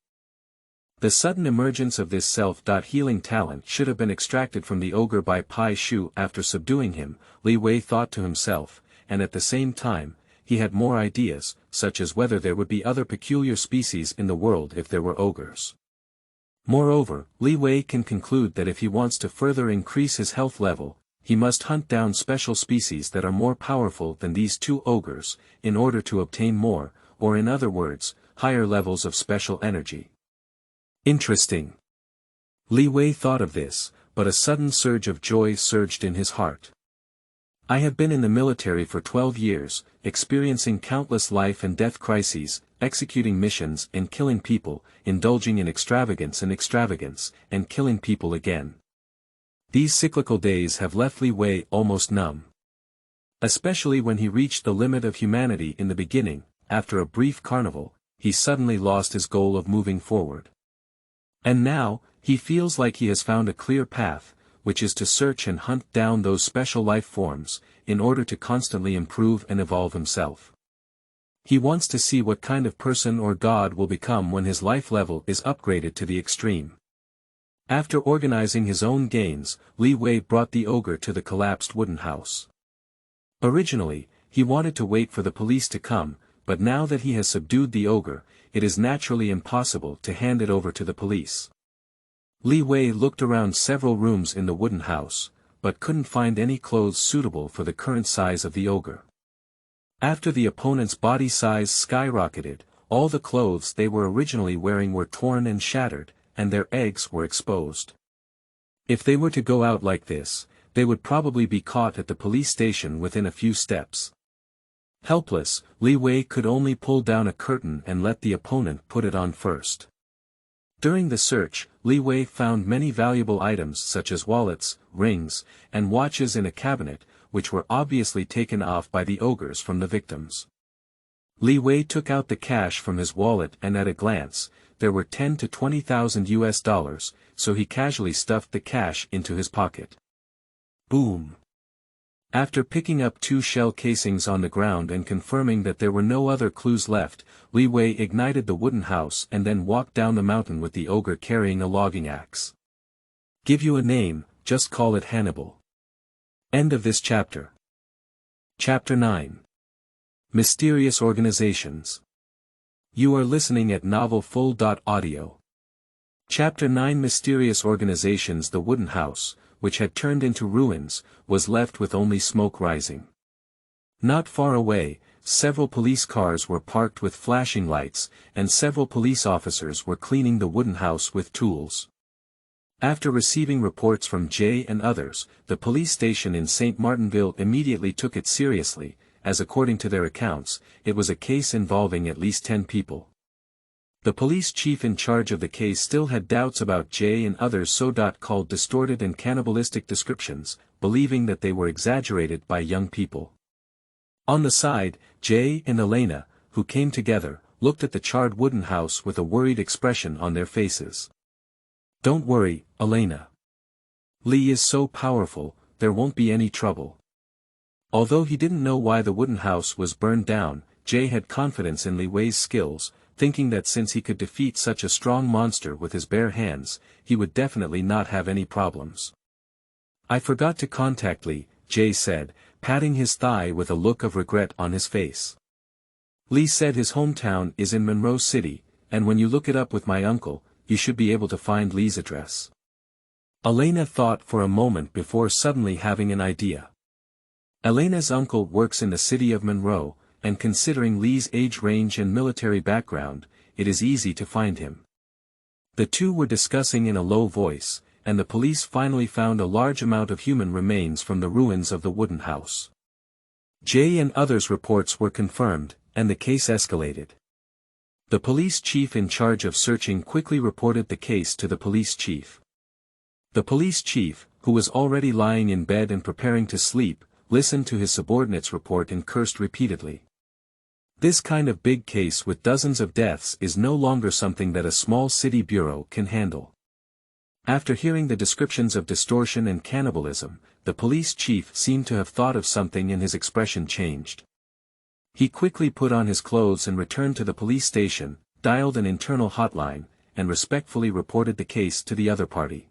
The sudden emergence of this self-healing talent should have been extracted from the ogre by Pai Shu after subduing him, Li Wei thought to himself, and at the same time, he had more ideas, such as whether there would be other peculiar species in the world if there were ogres. Moreover, Li Wei can conclude that if he wants to further increase his health level, he must hunt down special species that are more powerful than these two ogres, in order to obtain more, or in other words, higher levels of special energy. Interesting. Li Wei thought of this, but a sudden surge of joy surged in his heart. I have been in the military for 12 years, experiencing countless life and death crises, executing missions and killing people, indulging in extravagance and killing people again. These cyclical days have left Li Wei almost numb. Especially when he reached the limit of humanity in the beginning, after a brief carnival, he suddenly lost his goal of moving forward. And now, he feels like he has found a clear path, which is to search and hunt down those special life forms, in order to constantly improve and evolve himself. He wants to see what kind of person or god will become when his life level is upgraded to the extreme. After organizing his own gains, Li Wei brought the ogre to the collapsed wooden house. Originally, he wanted to wait for the police to come, but now that he has subdued the ogre, it is naturally impossible to hand it over to the police. Li Wei looked around several rooms in the wooden house, but couldn't find any clothes suitable for the current size of the ogre. After the opponent's body size skyrocketed, all the clothes they were originally wearing were torn and shattered, and their eggs were exposed. If they were to go out like this, they would probably be caught at the police station within a few steps. Helpless, Li Wei could only pull down a curtain and let the opponent put it on first. During the search, Li Wei found many valuable items such as wallets, rings, and watches in a cabinet, which were obviously taken off by the ogres from the victims. Li Wei took out the cash from his wallet and at a glance, there were 10 to 20,000 $, so he casually stuffed the cash into his pocket. Boom! After picking up 2 shell casings on the ground and confirming that there were no other clues left, Li Wei ignited the wooden house and then walked down the mountain with the ogre carrying a logging axe. Give you a name, just call it Hannibal. End of this chapter. Chapter 9. Mysterious Organizations. You are listening at novelfull.audio. Chapter 9. Mysterious Organizations. The wooden house, which had turned into ruins, was left with only smoke rising. Not far away, several police cars were parked with flashing lights, and several police officers were cleaning the wooden house with tools. After receiving reports from Jay and others, the police station in St. Martinville immediately took it seriously, as according to their accounts, it was a case involving at least 10 people. The police chief in charge of the case still had doubts about Jay and others, so-called distorted and cannibalistic descriptions, believing that they were exaggerated by young people. On the side, Jay and Elena, who came together, looked at the charred wooden house with a worried expression on their faces. "Don't worry, Elena. Lee is so powerful, there won't be any trouble." Although he didn't know why the wooden house was burned down, Jay had confidence in Li Wei's skills, thinking that since he could defeat such a strong monster with his bare hands, he would definitely not have any problems. "I forgot to contact Lee," Jay said, patting his thigh with a look of regret on his face. "Lee said his hometown is in Monroe City, and when you look it up with my uncle, you should be able to find Lee's address." Elena thought for a moment before suddenly having an idea. Elena's uncle works in the city of Monroe, and considering Lee's age range and military background, it is easy to find him. The two were discussing in a low voice, and the police finally found a large amount of human remains from the ruins of the wooden house. Jay and others' reports were confirmed, and the case escalated. The police chief in charge of searching quickly reported the case to the police chief. The police chief, who was already lying in bed and preparing to sleep, listened to his subordinate's report and cursed repeatedly. This kind of big case with dozens of deaths is no longer something that a small city bureau can handle. After hearing the descriptions of distortion and cannibalism, the police chief seemed to have thought of something and his expression changed. He quickly put on his clothes and returned to the police station, dialed an internal hotline, and respectfully reported the case to the other party.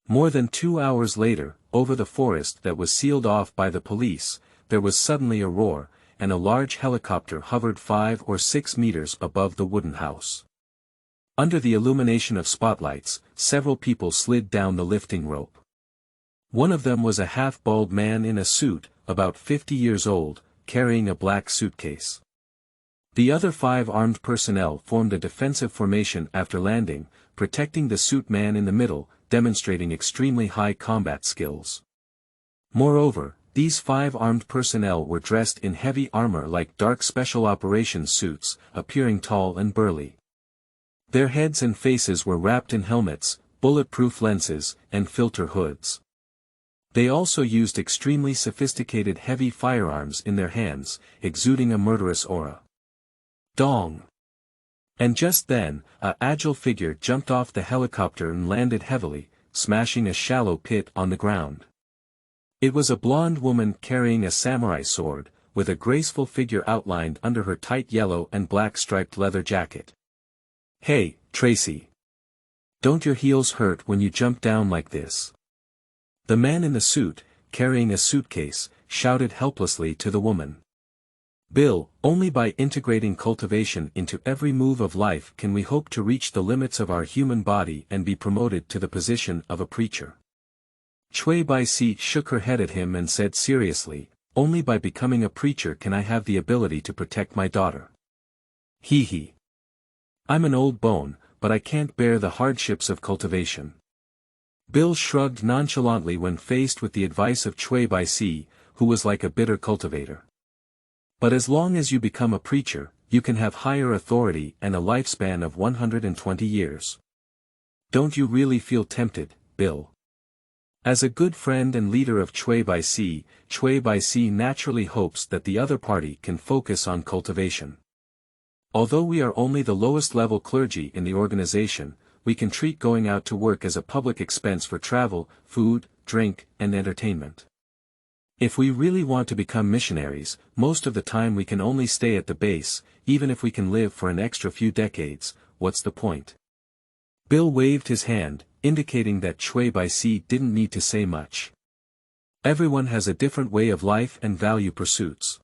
More than 2 hours later, over the forest that was sealed off by the police, there was suddenly a roar, and a large helicopter hovered 5 or 6 meters above the wooden house. Under the illumination of spotlights, several people slid down the lifting rope. One of them was a half-bald man in a suit, about 50 years old, carrying a black suitcase. The other 5 armed personnel formed a defensive formation after landing, protecting the suit man in the middle, demonstrating extremely high combat skills. Moreover, these 5 armed personnel were dressed in heavy armor like dark special operations suits, appearing tall and burly. Their heads and faces were wrapped in helmets, bulletproof lenses, and filter hoods. They also used extremely sophisticated heavy firearms in their hands, exuding a murderous aura. Dong! And just then, an agile figure jumped off the helicopter and landed heavily, smashing a shallow pit on the ground. It was a blonde woman carrying a samurai sword, with a graceful figure outlined under her tight yellow and black striped leather jacket. "Hey, Tracy. Don't your heels hurt when you jump down like this?" The man in the suit, carrying a suitcase, shouted helplessly to the woman. "Bill, only by integrating cultivation into every move of life can we hope to reach the limits of our human body and be promoted to the position of a preacher." Chui Bai-si shook her head at him and said seriously, "Only by becoming a preacher can I have the ability to protect my daughter. Hee hee. I'm an old bone, but I can't bear the hardships of cultivation." Bill shrugged nonchalantly when faced with the advice of Chui Bai-si, who was like a bitter cultivator. "But as long as you become a preacher, you can have higher authority and a lifespan of 120 years. Don't you really feel tempted, Bill?" As a good friend and leader of Chui Bai-si naturally hopes that the other party can focus on cultivation. Although we are only the lowest level clergy in the organization, we can treat going out to work as a public expense for travel, food, drink, and entertainment. If we really want to become missionaries, most of the time we can only stay at the base, even if we can live for an extra few decades, what's the point? Bill waved his hand, indicating that Chui Bai-si didn't need to say much. Everyone has a different way of life and value pursuits.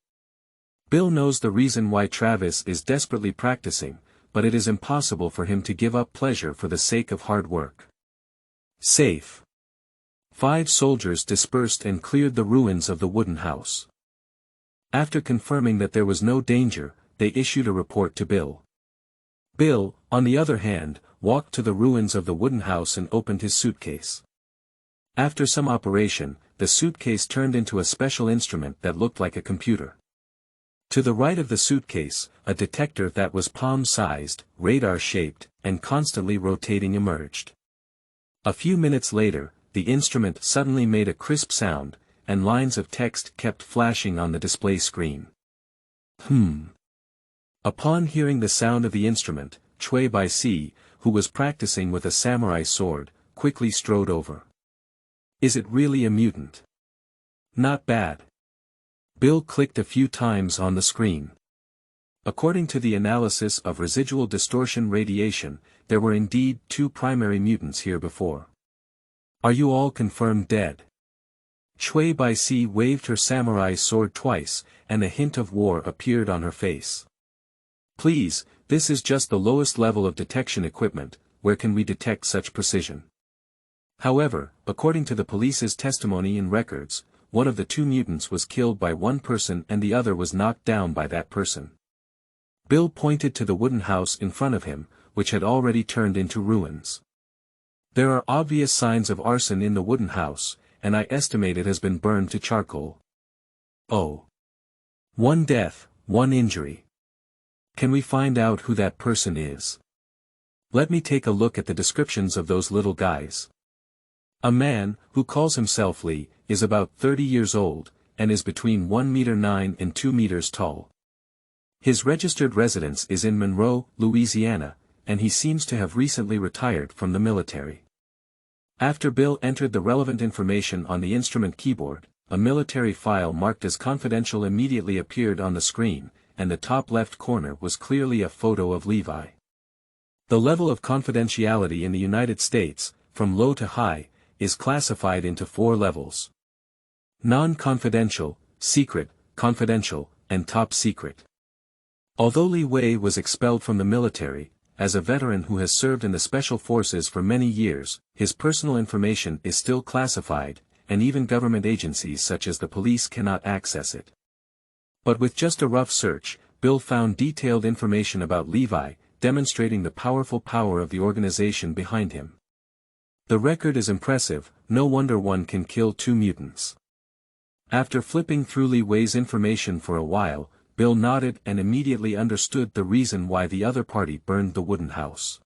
Bill knows the reason why Travis is desperately practicing, but it is impossible for him to give up pleasure for the sake of hard work. Safe. 5 soldiers dispersed and cleared the ruins of the wooden house. After confirming that there was no danger, they issued a report to Bill. Bill, on the other hand, walked to the ruins of the wooden house and opened his suitcase. After some operation, the suitcase turned into a special instrument that looked like a computer. To the right of the suitcase, a detector that was palm-sized, radar-shaped, and constantly rotating emerged. A few minutes later, the instrument suddenly made a crisp sound, and lines of text kept flashing on the display screen. Upon hearing the sound of the instrument, Chui Bai-si, who was practicing with a samurai sword, quickly strode over. Is it really a mutant? Not bad. Bill clicked a few times on the screen. According to the analysis of residual distortion radiation, there were indeed 2 primary mutants here before. Are you all confirmed dead? Chui Bai-si waved her samurai sword twice, and a hint of war appeared on her face. Please, this is just the lowest level of detection equipment, where can we detect such precision? However, according to the police's testimony and records, one of the 2 mutants was killed by one person and the other was knocked down by that person. Bill pointed to the wooden house in front of him, which had already turned into ruins. There are obvious signs of arson in the wooden house, and I estimate it has been burned to charcoal. Oh. 1 death, 1 injury. Can we find out who that person is? Let me take a look at the descriptions of those little guys. A man, who calls himself Lee, is about 30 years old, and is between 1 meter 9 and 2 meters tall. His registered residence is in Monroe, Louisiana, and he seems to have recently retired from the military. After Bill entered the relevant information on the instrument keyboard, a military file marked as confidential immediately appeared on the screen, and the top left corner was clearly a photo of Levi. The level of confidentiality in the United States, from low to high, is classified into 4 levels. Non-confidential, secret, confidential, and top secret. Although Li Wei was expelled from the military, as a veteran who has served in the special forces for many years, his personal information is still classified, and even government agencies such as the police cannot access it. But with just a rough search, Bill found detailed information about Levi, demonstrating the powerful power of the organization behind him. The record is impressive, no wonder one can kill 2 mutants. After flipping through Li Wei's information for a while, Bill nodded and immediately understood the reason why the other party burned the wooden house.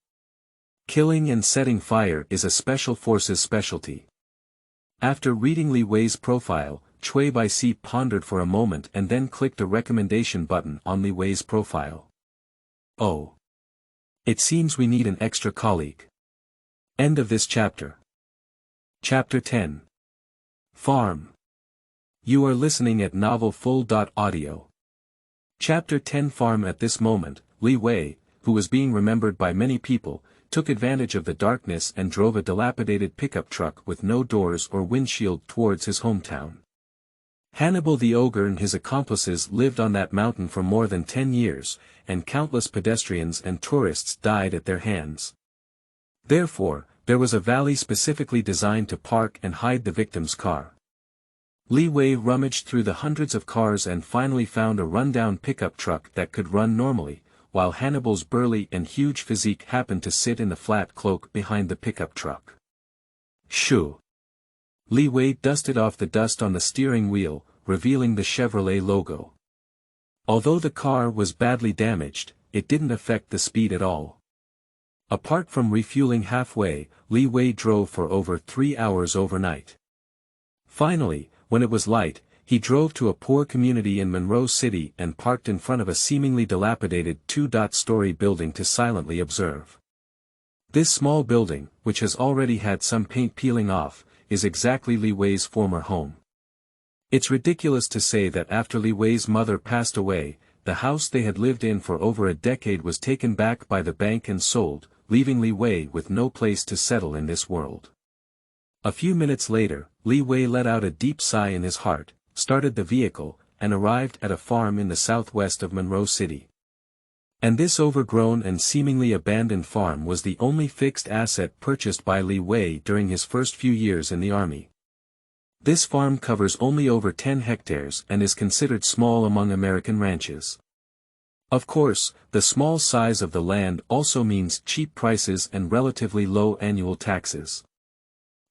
Killing and setting fire is a special forces specialty. After reading Li Wei's profile, Chui Bai-si pondered for a moment and then clicked a recommendation button on Li Wei's profile. Oh. It seems we need an extra colleague. End of this chapter. Chapter 10. Farm. You are listening at novelfull.audio. Chapter 10 Farm. At this moment, Li Wei, who was being remembered by many people, took advantage of the darkness and drove a dilapidated pickup truck with no doors or windshield towards his hometown. Hannibal the Ogre and his accomplices lived on that mountain for more than 10 years, and countless pedestrians and tourists died at their hands. Therefore, there was a valley specifically designed to park and hide the victim's car. Li Wei rummaged through the hundreds of cars and finally found a rundown pickup truck that could run normally, while Hannibal's burly and huge physique happened to sit in the flat cloak behind the pickup truck. Shoo! Li Wei dusted off the dust on the steering wheel, revealing the Chevrolet logo. Although the car was badly damaged, it didn't affect the speed at all. Apart from refueling halfway, Li Wei drove for over 3 hours overnight. Finally, when it was light, he drove to a poor community in Monroe City and parked in front of a seemingly dilapidated 2-story building to silently observe. This small building, which has already had some paint peeling off, is exactly Li Wei's former home. It's ridiculous to say that after Li Wei's mother passed away, the house they had lived in for over a decade was taken back by the bank and sold, leaving Li Wei with no place to settle in this world. A few minutes later, Li Wei let out a deep sigh in his heart, started the vehicle, and arrived at a farm in the southwest of Monroe City. And this overgrown and seemingly abandoned farm was the only fixed asset purchased by Li Wei during his first few years in the army. This farm covers only over 10 hectares and is considered small among American ranches. Of course, the small size of the land also means cheap prices and relatively low annual taxes.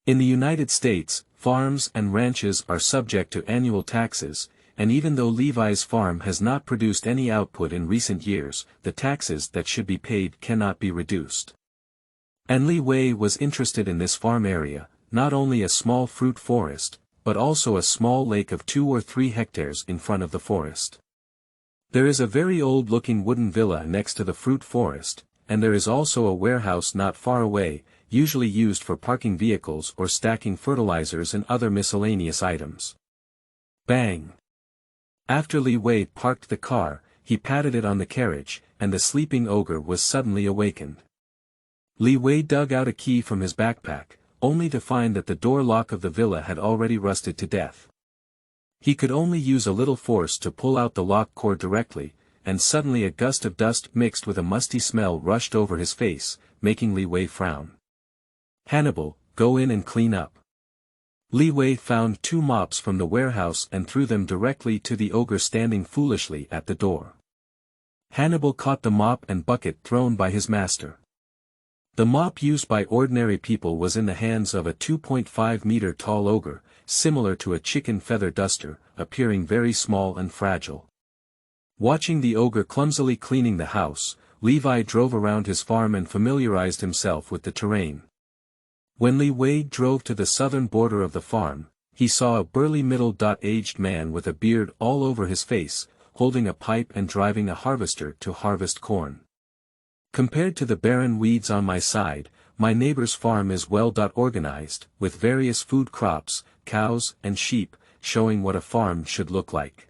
In the United States, farms and ranches are subject to annual taxes, and even though Levi's farm has not produced any output in recent years, the taxes that should be paid cannot be reduced. And Li Wei was interested in this farm area, not only a small fruit forest, but also a small lake of 2 or 3 hectares in front of the forest. There is a very old-looking wooden villa next to the fruit forest, and there is also a warehouse not far away, usually used for parking vehicles or stacking fertilizers and other miscellaneous items. Bang! After Li Wei parked the car, he patted it on the carriage, and the sleeping ogre was suddenly awakened. Li Wei dug out a key from his backpack, only to find that the door lock of the villa had already rusted to death. He could only use a little force to pull out the lock cord directly, and suddenly a gust of dust mixed with a musty smell rushed over his face, making Li Wei frown. "Hannibal, go in and clean up." Li Wei found 2 mops from the warehouse and threw them directly to the ogre standing foolishly at the door. Hannibal caught the mop and bucket thrown by his master. The mop used by ordinary people was in the hands of a 2.5-meter tall ogre, similar to a chicken feather duster, appearing very small and fragile. Watching the ogre clumsily cleaning the house, Levi drove around his farm and familiarized himself with the terrain. When Li Wei drove to the southern border of the farm, he saw a burly middle-aged man with a beard all over his face, holding a pipe and driving a harvester to harvest corn. Compared to the barren weeds on my side, my neighbor's farm is well organized, with various food crops, cows and sheep, showing what a farm should look like.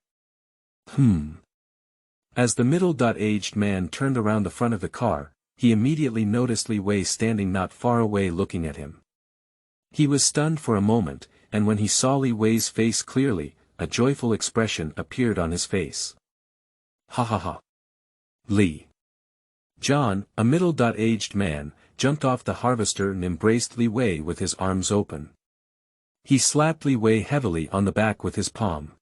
As the middle-aged man turned around the front of the car, he immediately noticed Li Wei standing not far away looking at him. He was stunned for a moment, and when he saw Li Wei's face clearly, a joyful expression appeared on his face. "Ha ha ha! Li." John, a middle-aged man, jumped off the harvester and embraced Li Wei with his arms open. He slapped Li Wei heavily on the back with his palm.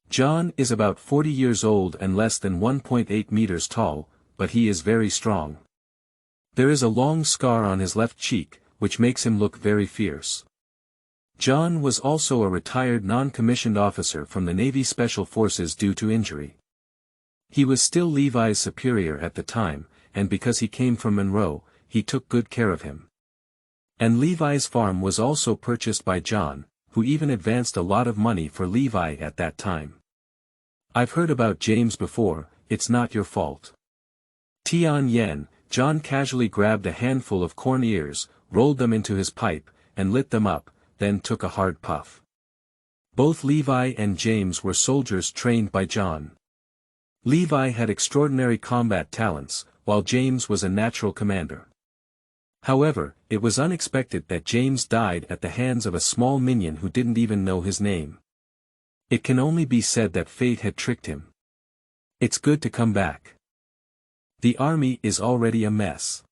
John is about 40 years old and less than 1.8 meters tall, but he is very strong. There is a long scar on his left cheek, which makes him look very fierce. John was also a retired non-commissioned officer from the Navy Special Forces due to injury. He was still Levi's superior at the time, and because he came from Monroe, he took good care of him. And Levi's farm was also purchased by John, who even advanced a lot of money for Levi at that time. "I've heard about James before, it's not your fault." Tian Yen, John casually grabbed a handful of corn ears, rolled them into his pipe, and lit them up, then took a hard puff. Both Levi and James were soldiers trained by John. Levi had extraordinary combat talents, while James was a natural commander. However, it was unexpected that James died at the hands of a small minion who didn't even know his name. It can only be said that fate had tricked him. It's good to come back. The army is already a mess.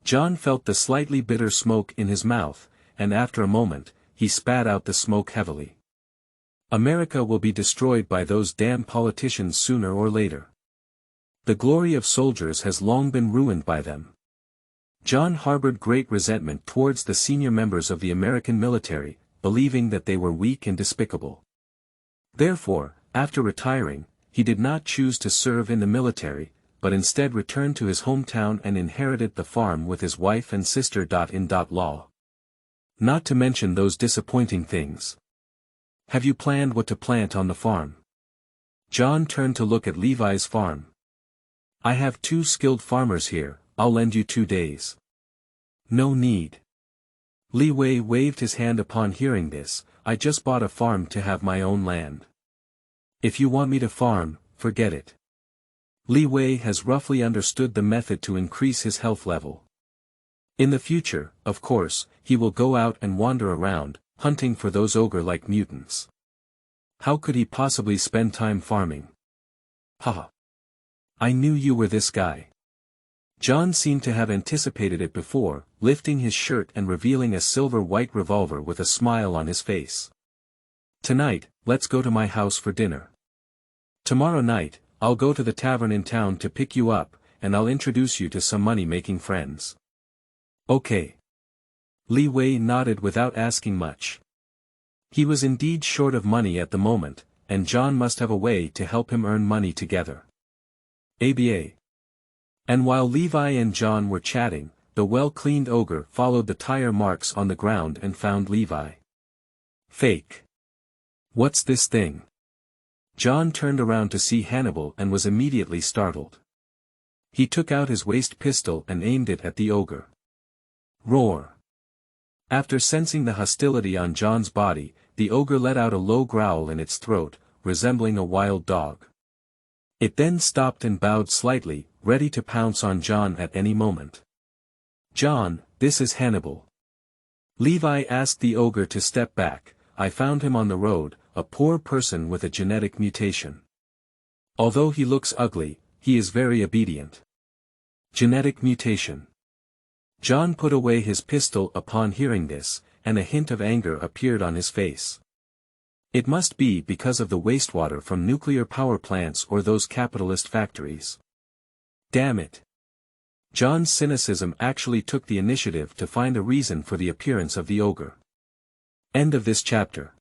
John felt the slightly bitter smoke in his mouth, and after a moment, he spat out the smoke heavily. America will be destroyed by those damn politicians sooner or later. The glory of soldiers has long been ruined by them. John harbored great resentment towards the senior members of the American military, believing that they were weak and despicable. Therefore, after retiring, he did not choose to serve in the military, but instead returned to his hometown and inherited the farm with his wife and sister-in-law. Not to mention those disappointing things. "Have you planned what to plant on the farm?" John turned to look at Levi's farm. "I have 2 skilled farmers here, I'll lend you 2 days." "No need." Li Wei waved his hand upon hearing this. "I just bought a farm to have my own land. If you want me to farm, forget it." Li Wei has roughly understood the method to increase his health level. In the future, of course, he will go out and wander around, hunting for those ogre-like mutants. How could he possibly spend time farming? Haha. I knew you were this guy. John seemed to have anticipated it before, lifting his shirt and revealing a silver-white revolver with a smile on his face. Tonight, let's go to my house for dinner. Tomorrow night, I'll go to the tavern in town to pick you up, and I'll introduce you to some money-making friends. Okay. Li Wei nodded without asking much. He was indeed short of money at the moment, and John must have a way to help him earn money together. ABA. And while Levi and John were chatting, the well-cleaned ogre followed the tire marks on the ground and found Levi. Fake. What's this thing? John turned around to see Hannibal and was immediately startled. He took out his waist pistol and aimed it at the ogre. Roar. After sensing the hostility on John's body, the ogre let out a low growl in its throat, resembling a wild dog. It then stopped and bowed slightly, ready to pounce on John at any moment. John, this is Hannibal. Levi asked the ogre to step back. I found him on the road, a poor person with a genetic mutation. Although he looks ugly, he is very obedient. Genetic mutation. John put away his pistol upon hearing this, and a hint of anger appeared on his face. It must be because of the wastewater from nuclear power plants or those capitalist factories. Damn it. John's cynicism actually took the initiative to find a reason for the appearance of the ogre. End of this chapter.